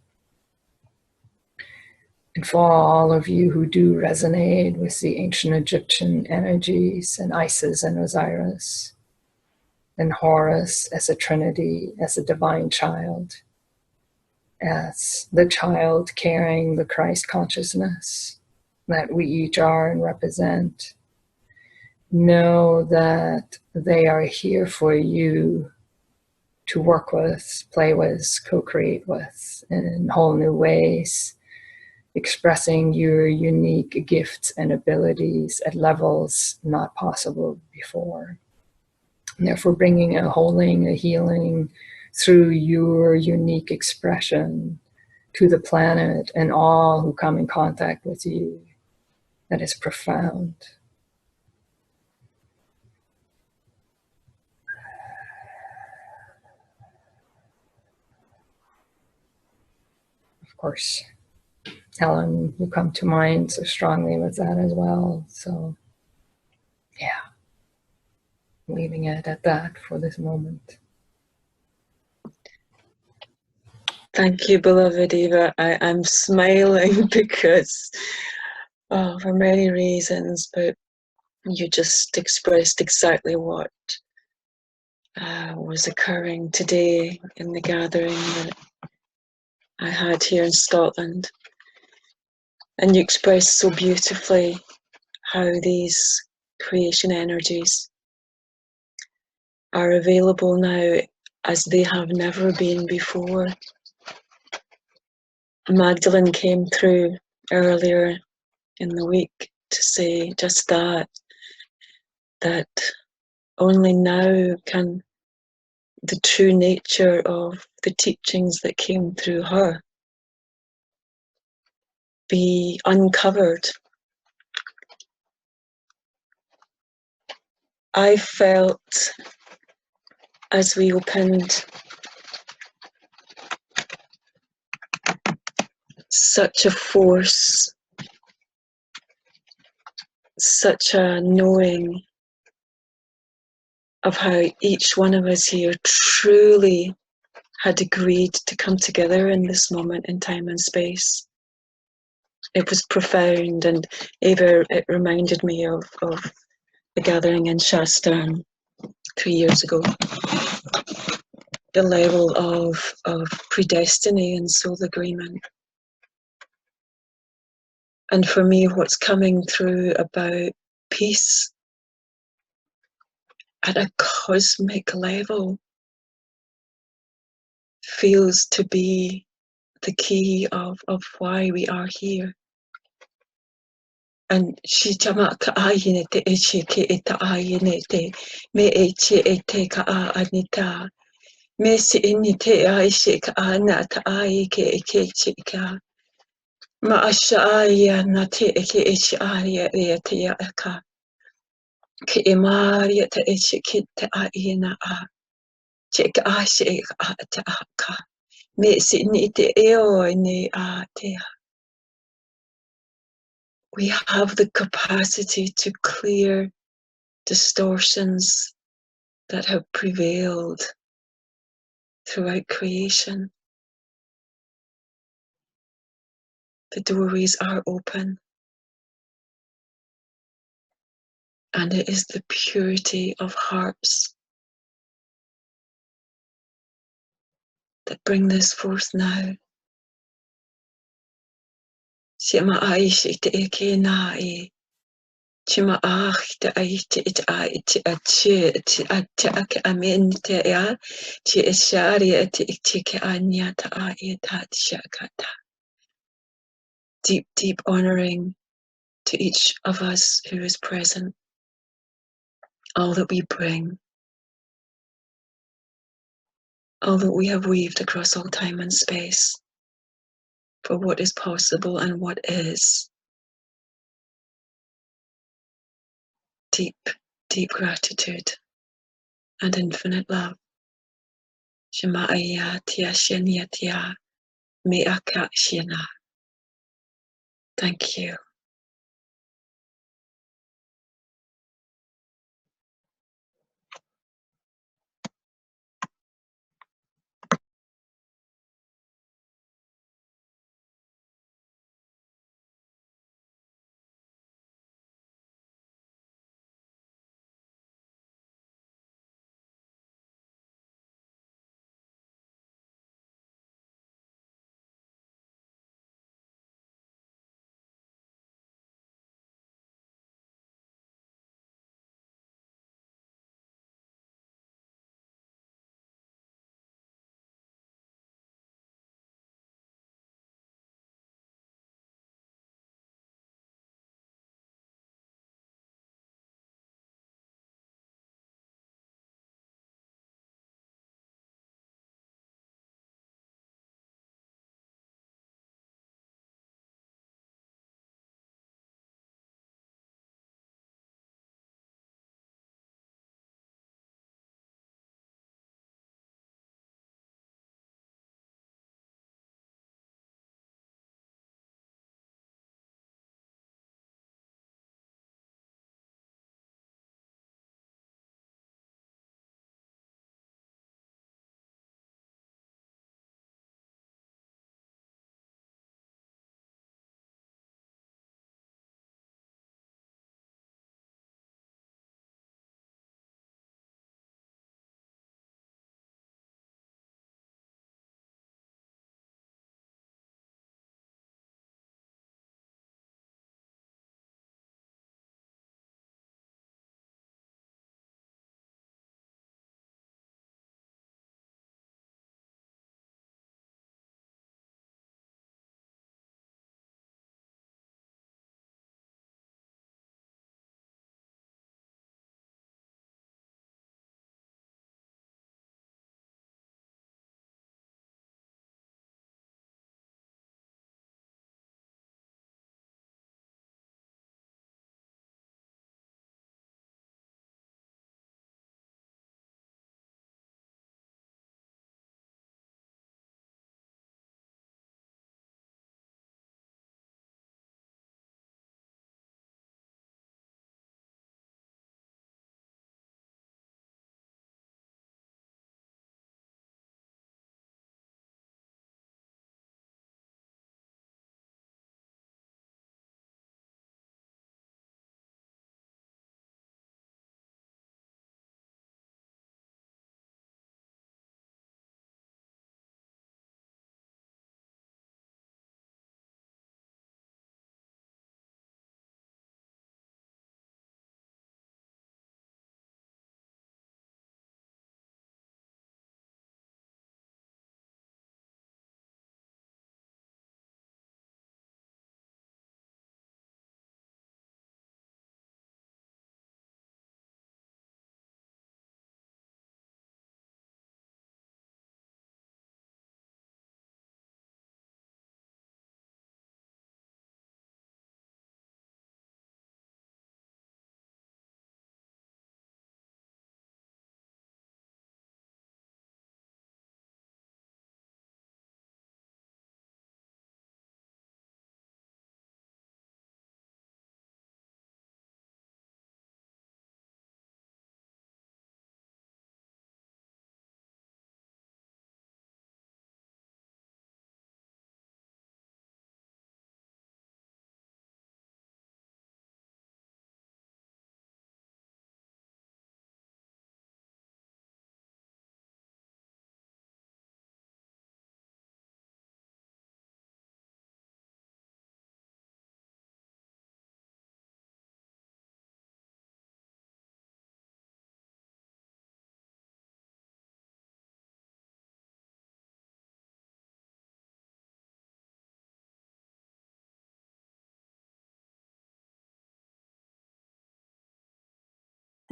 And for all of you who do resonate with the ancient Egyptian energies and Isis and Osiris and Horus as a trinity, as a divine child, as the child carrying the Christ consciousness that we each are and represent, know that they are here for you to work with, play with, co-create with in whole new ways, expressing your unique gifts and abilities at levels not possible before. And therefore bringing a holding, a healing through your unique expression to the planet and all who come in contact with you. That is profound. Of course, Helen will come to mind so strongly with that as well. So, yeah, leaving it at that for this moment. Thank you, beloved Eva. I'm smiling because, for many reasons, but you just expressed exactly what was occurring today in the gathering that I had here in Scotland. And you expressed so beautifully how these creation energies are available now as they have never been before. Magdalene came through earlier in the week to say just that only now can the true nature of the teachings that came through her be uncovered. I felt as we opened such a force, such a knowing of how each one of us here truly had agreed to come together in this moment in time and space. It was profound, and Eva, it reminded me of the gathering in Shasta 3 years ago. The level of predestiny and soul agreement And for me, what's coming through about peace at a cosmic level feels to be the key of why we are here. And she chama ka ayine te eche ke eta ayine te me eche ete ka a anita me se ini te aishe ka ana ta ai ke eke che ka ma asha aya na te eke eche aya e te ya ka ke emaria te eche ke te ayina a che ka ashe ka a te a ka me se ini te eo ne a te. We have the capacity to clear distortions that have prevailed throughout creation. The doorways are open, and it is the purity of hearts that bring this forth now. Shema aishi te eke na e, shema ach te aichi it ai te achi te ate ake amen te ea, te ishari ate ikti ke anya ta ai ta shakata. Deep, deep honoring to each of us who is present, all that we bring, all that we have weaved across all time and space for what is possible and what is. Deep, deep gratitude and infinite love. Shema'aya tia shenya tia me'aka shena. Thank you.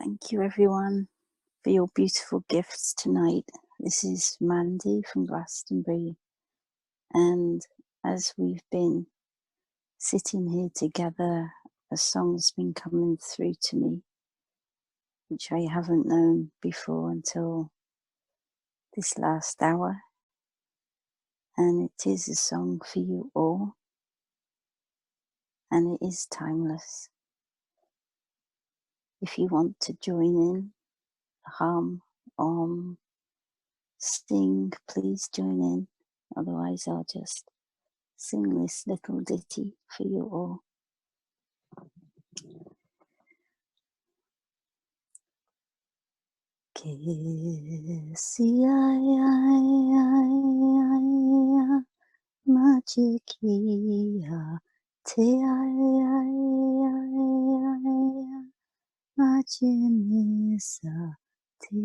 Thank you, everyone, for your beautiful gifts tonight. This is Mandy from Glastonbury, and as we've been sitting here together, a song's been coming through to me, which I haven't known before until this last hour, and it is a song for you all, and it is timeless. If you want to join in, hum, sing, please join in. Otherwise, I'll just sing this little ditty for you all. Majikia te Majimisa te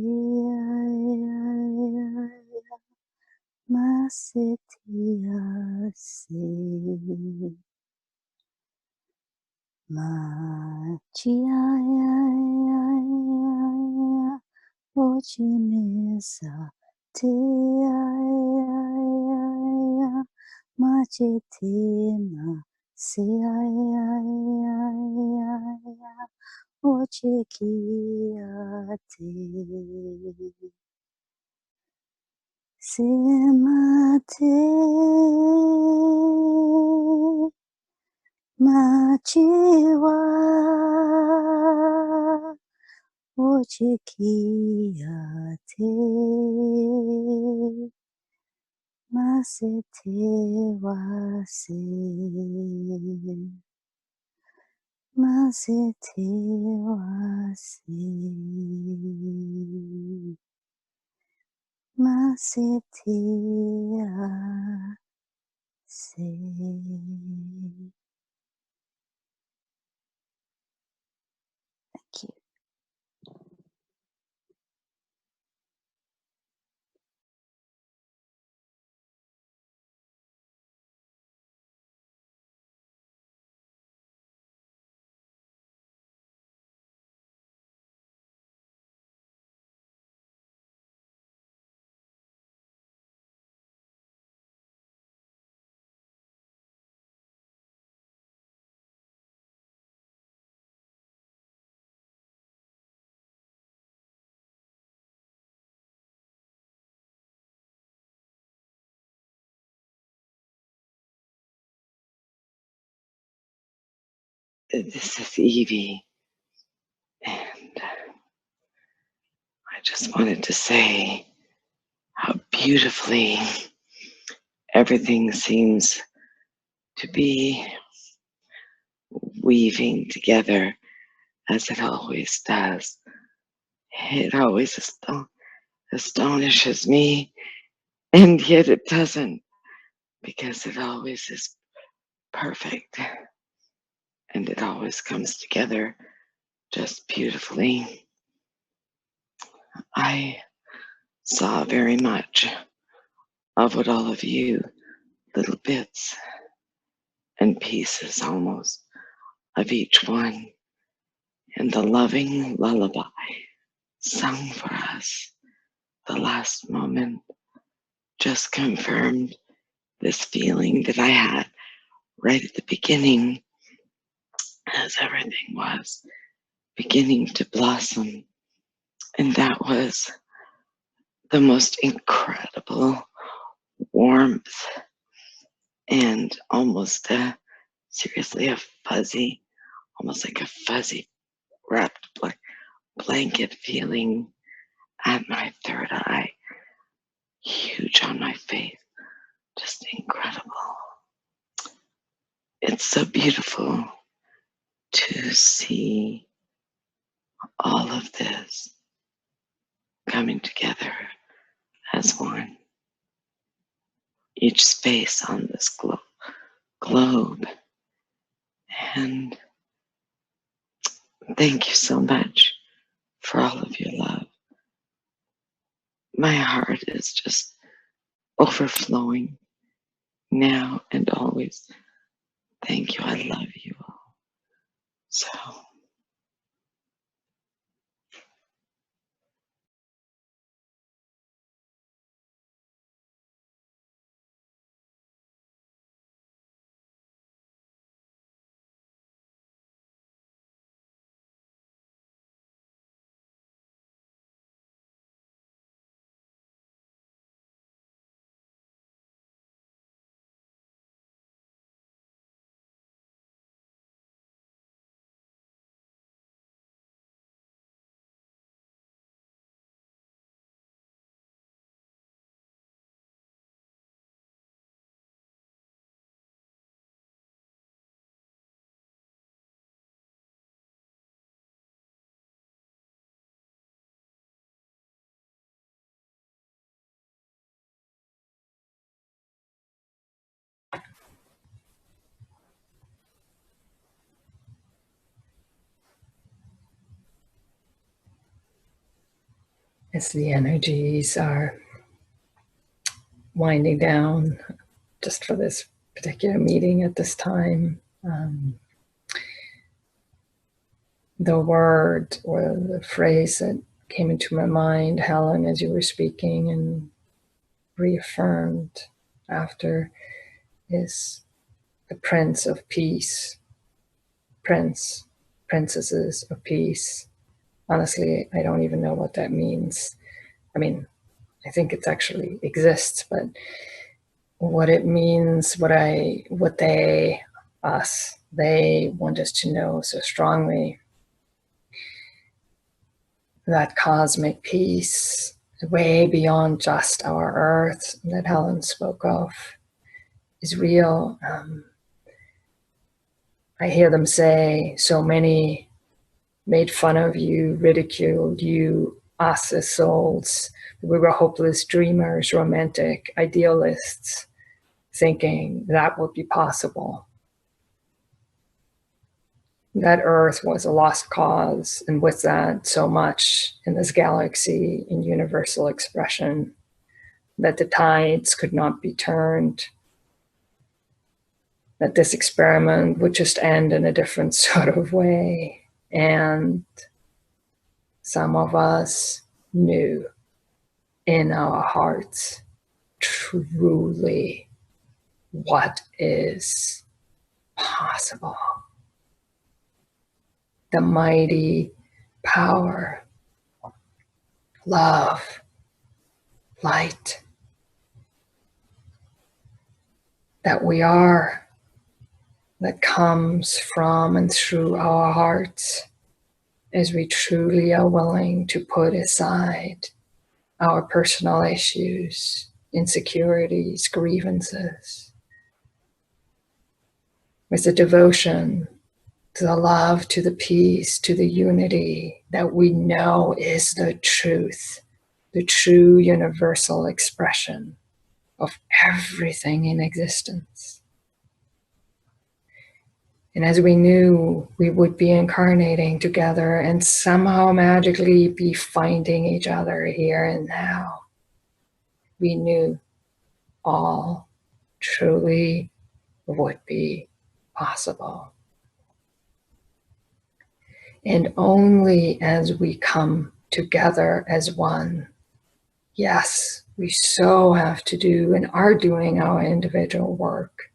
Masetia se Majia Ojimisa te Majetima se Ojikiate Semate Machiwa Ojikiate Masete wase Masete wase Masete se. Thank you. This is Evie, and I just wanted to say how beautifully everything seems to be weaving together as it always does. It always astonishes me, and yet it doesn't, because it always is perfect, and it always comes together just beautifully. I saw very much of what all of you, little bits and pieces almost of each one, and the loving lullaby sung for us the last moment just confirmed this feeling that I had right at the beginning, as everything was beginning to blossom. And that was the most incredible warmth and almost seriously a fuzzy, almost like a fuzzy wrapped blanket feeling at my third eye, huge on my face, just incredible. It's so beautiful to see all of this coming together as one. Each space on this globe. And thank you so much for all of your love. My heart is just overflowing now and always. Thank you. I love you all. So as the energies are winding down just for this particular meeting at this time. The word or the phrase that came into my mind, Helen, as you were speaking and reaffirmed after, is the Prince of Peace. Princesses of Peace. Honestly, I don't even know what that means. I mean, I think it actually exists, but what it means, they want us to know so strongly, that cosmic peace, way beyond just our earth that Helen spoke of, is real. I hear them say, so many made fun of you, ridiculed you, us as souls. We were hopeless dreamers, romantic idealists, thinking that would be possible. That Earth was a lost cause, and with that, so much in this galaxy in universal expression, that the tides could not be turned, that this experiment would just end in a different sort of way. And some of us knew in our hearts truly what is possible. The mighty power, love, light that we are, that comes from and through our hearts as we truly are willing to put aside our personal issues, insecurities, grievances, with the devotion to the love, to the peace, to the unity that we know is the truth, the true universal expression of everything in existence. And as we knew we would be incarnating together and somehow magically be finding each other here and now, we knew all truly would be possible. And only as we come together as one, yes, we so have to do and are doing our individual work,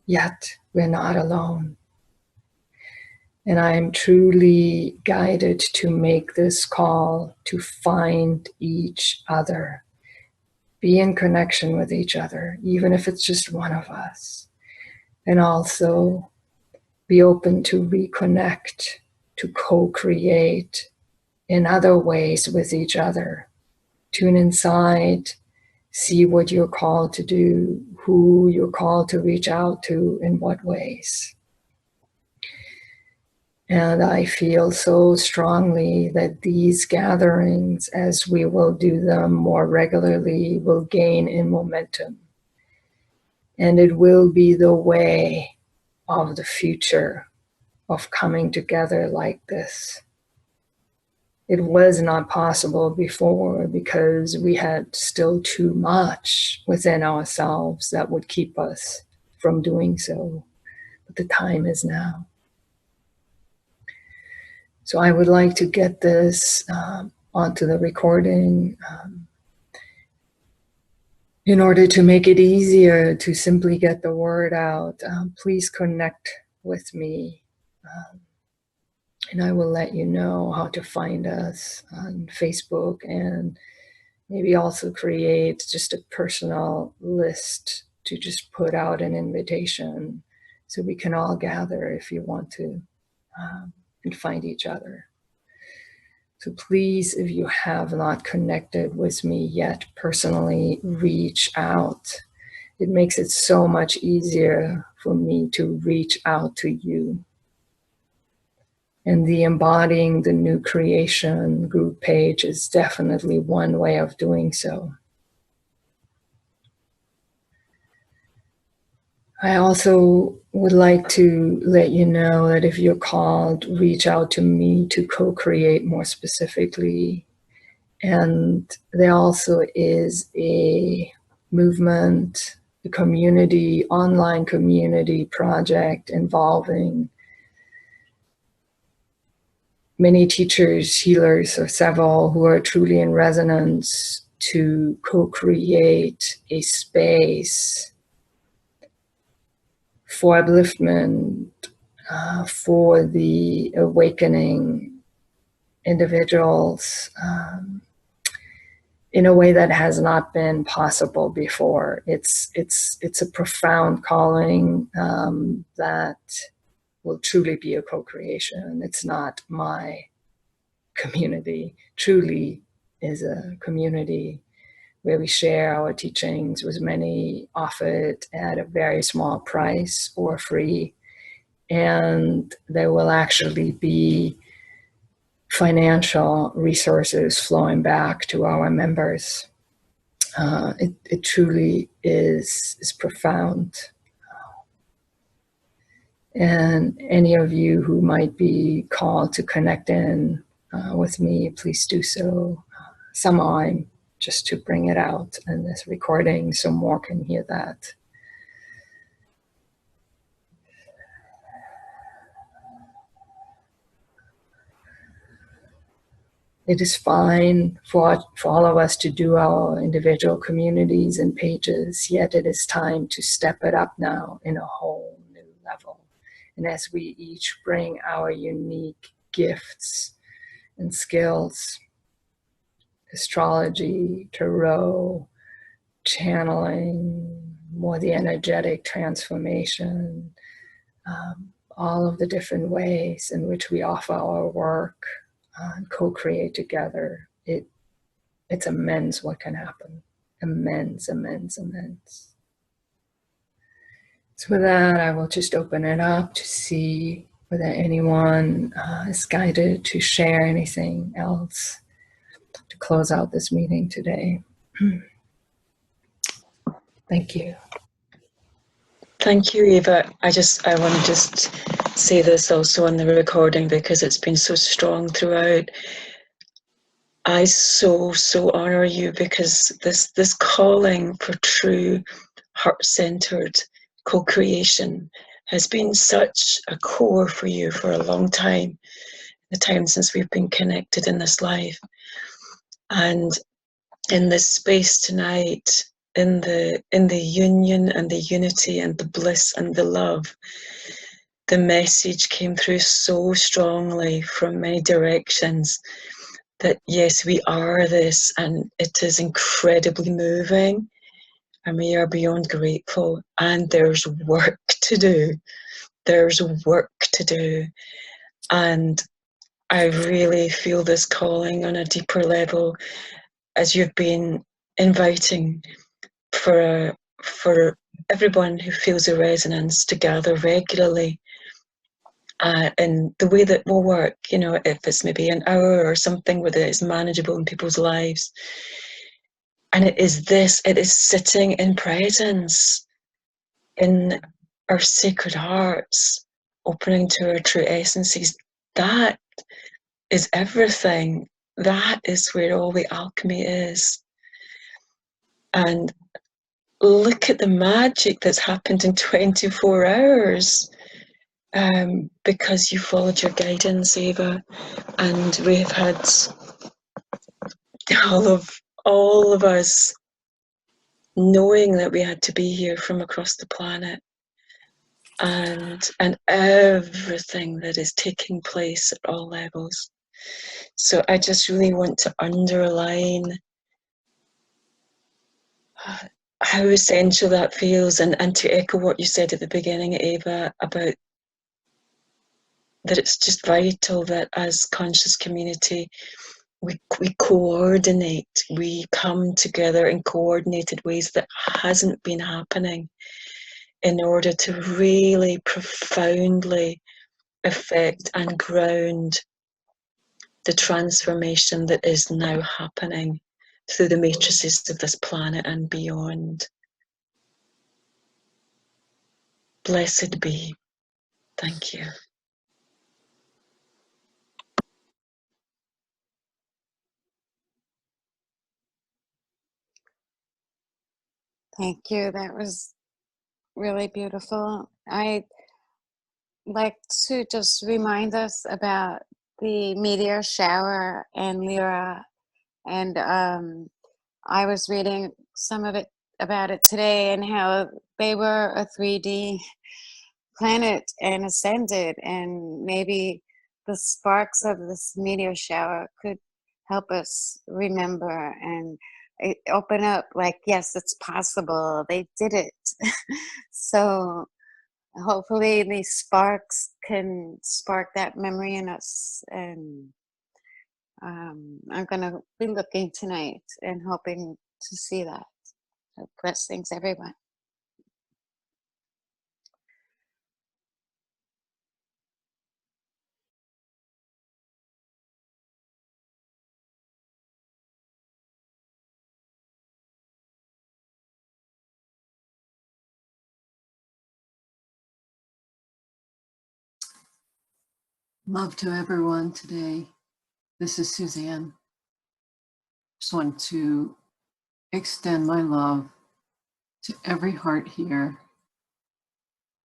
yet we're not alone. And I am truly guided to make this call to find each other, be in connection with each other, even if it's just one of us, and also be open to reconnect, to co-create in other ways with each other. Tune inside, see what you're called to do, who you're called to reach out to, in what ways. And I feel so strongly that these gatherings, as we will do them more regularly, will gain in momentum. And it will be the way of the future of coming together like this. It was not possible before because we had still too much within ourselves that would keep us from doing so. But the time is now. So I would like to get this onto the recording in order to make it easier to simply get the word out. Please connect with me. And I will let you know how to find us on Facebook, and maybe also create just a personal list to just put out an invitation so we can all gather if you want to and find each other. So please, if you have not connected with me yet personally, reach out. It makes it so much easier for me to reach out to you. And the Embodying the New Creation group page is definitely one way of doing so. I also would like to let you know that if you're called, reach out to me to co-create more specifically. And there also is a movement, a community, online community project involving many teachers, healers of several who are truly in resonance to co-create a space for upliftment, for the awakening individuals in a way that has not been possible before. It's a profound calling that will truly be a co-creation. It's not my community. Truly is a community where we share our teachings with many offered at a very small price or free. And there will actually be financial resources flowing back to our members. It truly is profound. And any of you who might be called to connect in with me, please do so. Somehow, just to bring it out in this recording so more can hear that. It is fine for all of us to do our individual communities and pages, yet it is time to step it up now in a whole new level. And as we each bring our unique gifts and skills, astrology, tarot, channeling, more the energetic transformation, all of the different ways in which we offer our work and co-create together, it's immense what can happen. Immense, immense, immense. So with that, I will just open it up to see whether anyone is guided to share anything else to close out this meeting today. Thank you. Thank you, Eva. I want to just say this also on the recording because it's been so strong throughout. I so honor you because this calling for true heart-centered co-creation has been such a core for you for a long time, the time since we've been connected in this life. And in this space tonight, in the union and the unity and the bliss and the love, the message came through so strongly from many directions that yes, we are this, and it is incredibly moving, and we are beyond grateful. And there's work to do. There's work to do. And I really feel this calling on a deeper level as you've been inviting for everyone who feels a resonance to gather regularly. And the way that will work, you know, if it's maybe an hour or something where it's manageable in people's lives. And it is sitting in presence in our sacred hearts, opening to our true essences. That is everything. That is where all the alchemy is. And look at the magic that's happened in 24 hours. Because you followed your guidance, Eva, and we have had all of us knowing that we had to be here from across the planet, and everything that is taking place at all levels. So I just really want to underline how essential that feels, and to echo what you said at the beginning, Eva, about that it's just vital that as conscious community we coordinate, we come together in coordinated ways that hasn't been happening in order to really profoundly affect and ground the transformation that is now happening through the matrices of this planet and beyond. Blessed be. Thank you. Thank you. That was really beautiful. I'd like to just remind us about the meteor shower and Lyra. And I was reading some of it about it today and how they were a 3D planet and ascended, and maybe the sparks of this meteor shower could help us remember and open up, like, yes, it's possible, they did it. So hopefully these sparks can spark that memory in us. And I'm going to be looking tonight and hoping to see that. So blessings, everyone. Love to everyone today. This is Suzanne. Just want to extend my love to every heart here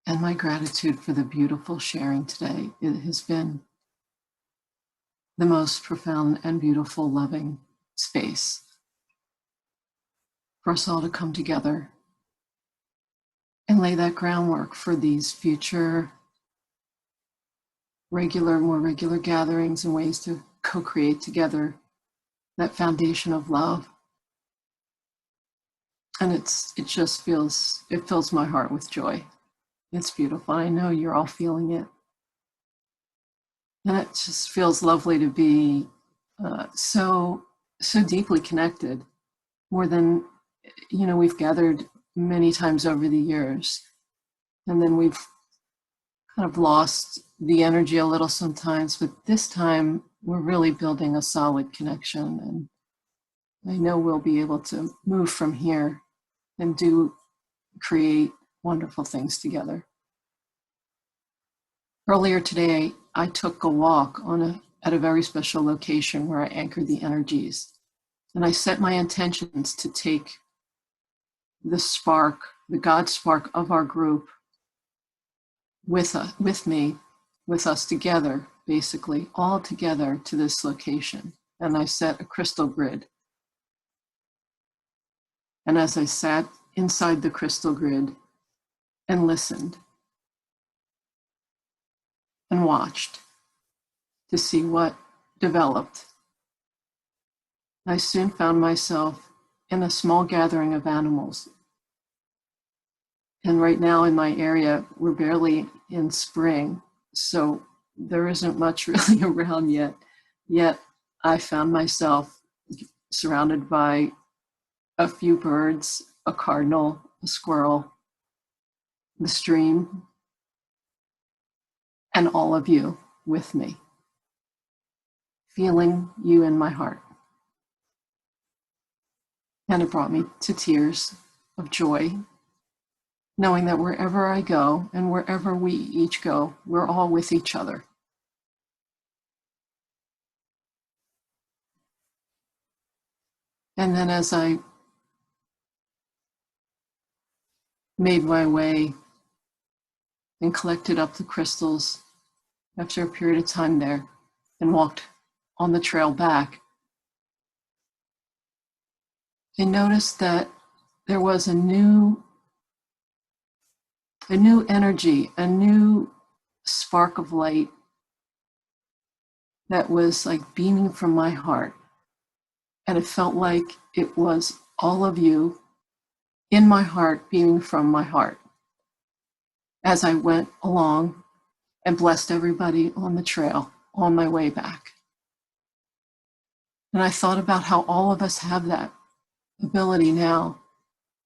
and my gratitude for the beautiful sharing today. It has been the most profound and beautiful, loving space for us all to come together and lay that groundwork for these future more regular gatherings and ways to co-create together that foundation of love. And it fills my heart with joy. It's beautiful. I know you're all feeling it. And it just feels lovely to be so deeply connected, more than, we've gathered many times over the years. And then we've kind of lost the energy a little sometimes, but this time we're really building a solid connection. And I know we'll be able to move from here and create wonderful things together. Earlier today, I took a walk at a very special location where I anchored the energies. And I set my intentions to take the spark, the God spark of our group with us together, basically, all together to this location. And I set a crystal grid. And as I sat inside the crystal grid and listened and watched to see what developed, I soon found myself in a small gathering of animals. And right now in my area, we're barely in spring, so there isn't much really around yet. Yet I found myself surrounded by a few birds, a cardinal, a squirrel, the stream, and all of you with me, feeling you in my heart. And it brought me to tears of joy, knowing that wherever I go and wherever we each go, we're all with each other. And then as I made my way and collected up the crystals after a period of time there and walked on the trail back, I noticed that there was a new energy, a new spark of light that was like beaming from my heart. And it felt like it was all of you in my heart, beaming from my heart, as I went along and blessed everybody on the trail on my way back. And I thought about how all of us have that ability now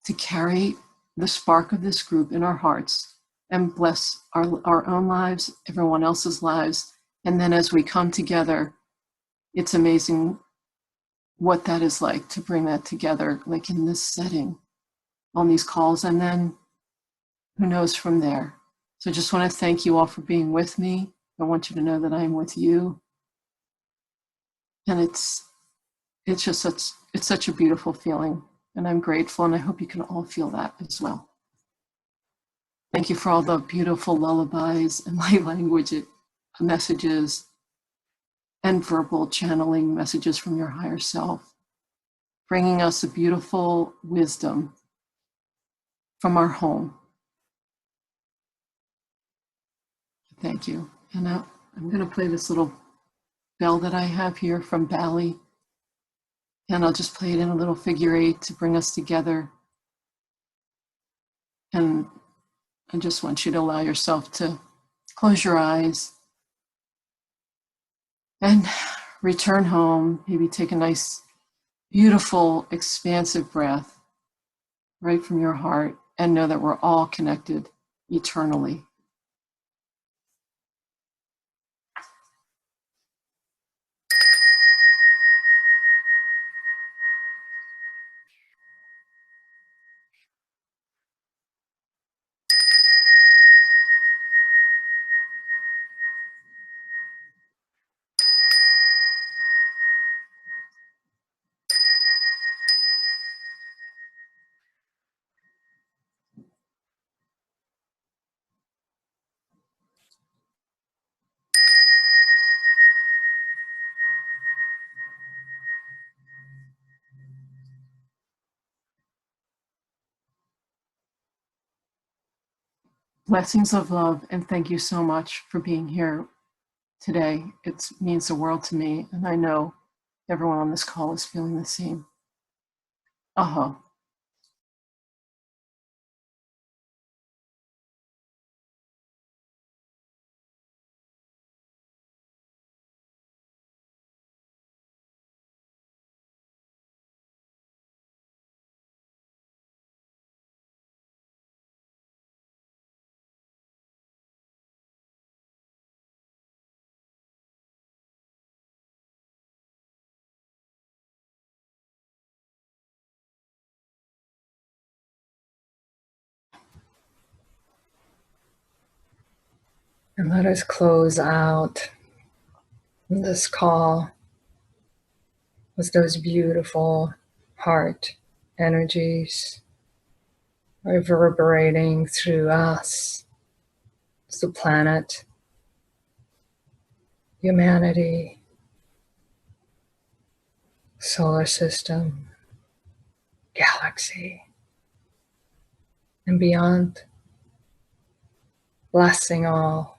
to carry the spark of this group in our hearts and bless our own lives, everyone else's lives. And then as we come together, it's amazing what that is like to bring that together, like in this setting, on these calls, and then who knows from there. So I just want to thank you all for being with me. I want you to know that I'm with you. And it's such a beautiful feeling And I'm grateful, and I hope you can all feel that as well. Thank you for all the beautiful lullabies and light language messages and verbal channeling messages from your higher self, bringing us a beautiful wisdom from our home. Thank you. And now I'm going to play this little bell that I have here from Bali. And I'll just play it in a little figure 8 to bring us together. And I just want you to allow yourself to close your eyes and return home. Maybe take a nice, beautiful, expansive breath right from your heart, and know that we're all connected eternally. Blessings of love, and thank you so much for being here today. It means the world to me, and I know everyone on this call is feeling the same. Aho. And let us close out this call with those beautiful heart energies reverberating through us, the planet, humanity, solar system, galaxy, and beyond, blessing all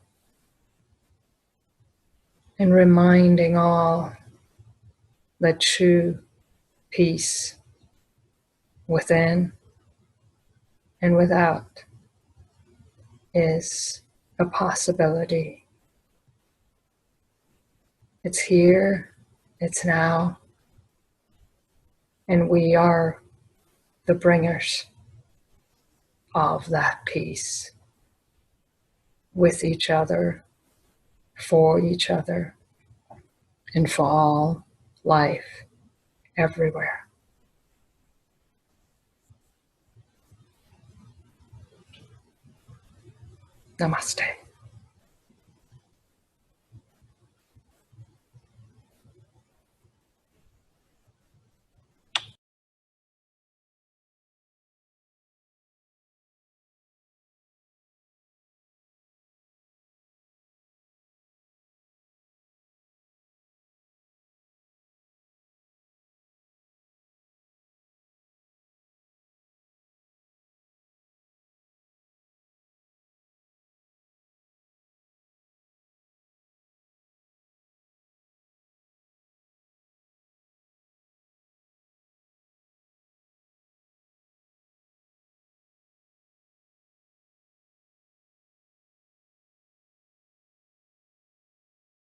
and reminding all that true peace within and without is a possibility. It's here, it's now, and we are the bringers of that peace with each other, for each other, and for all life everywhere. Namaste.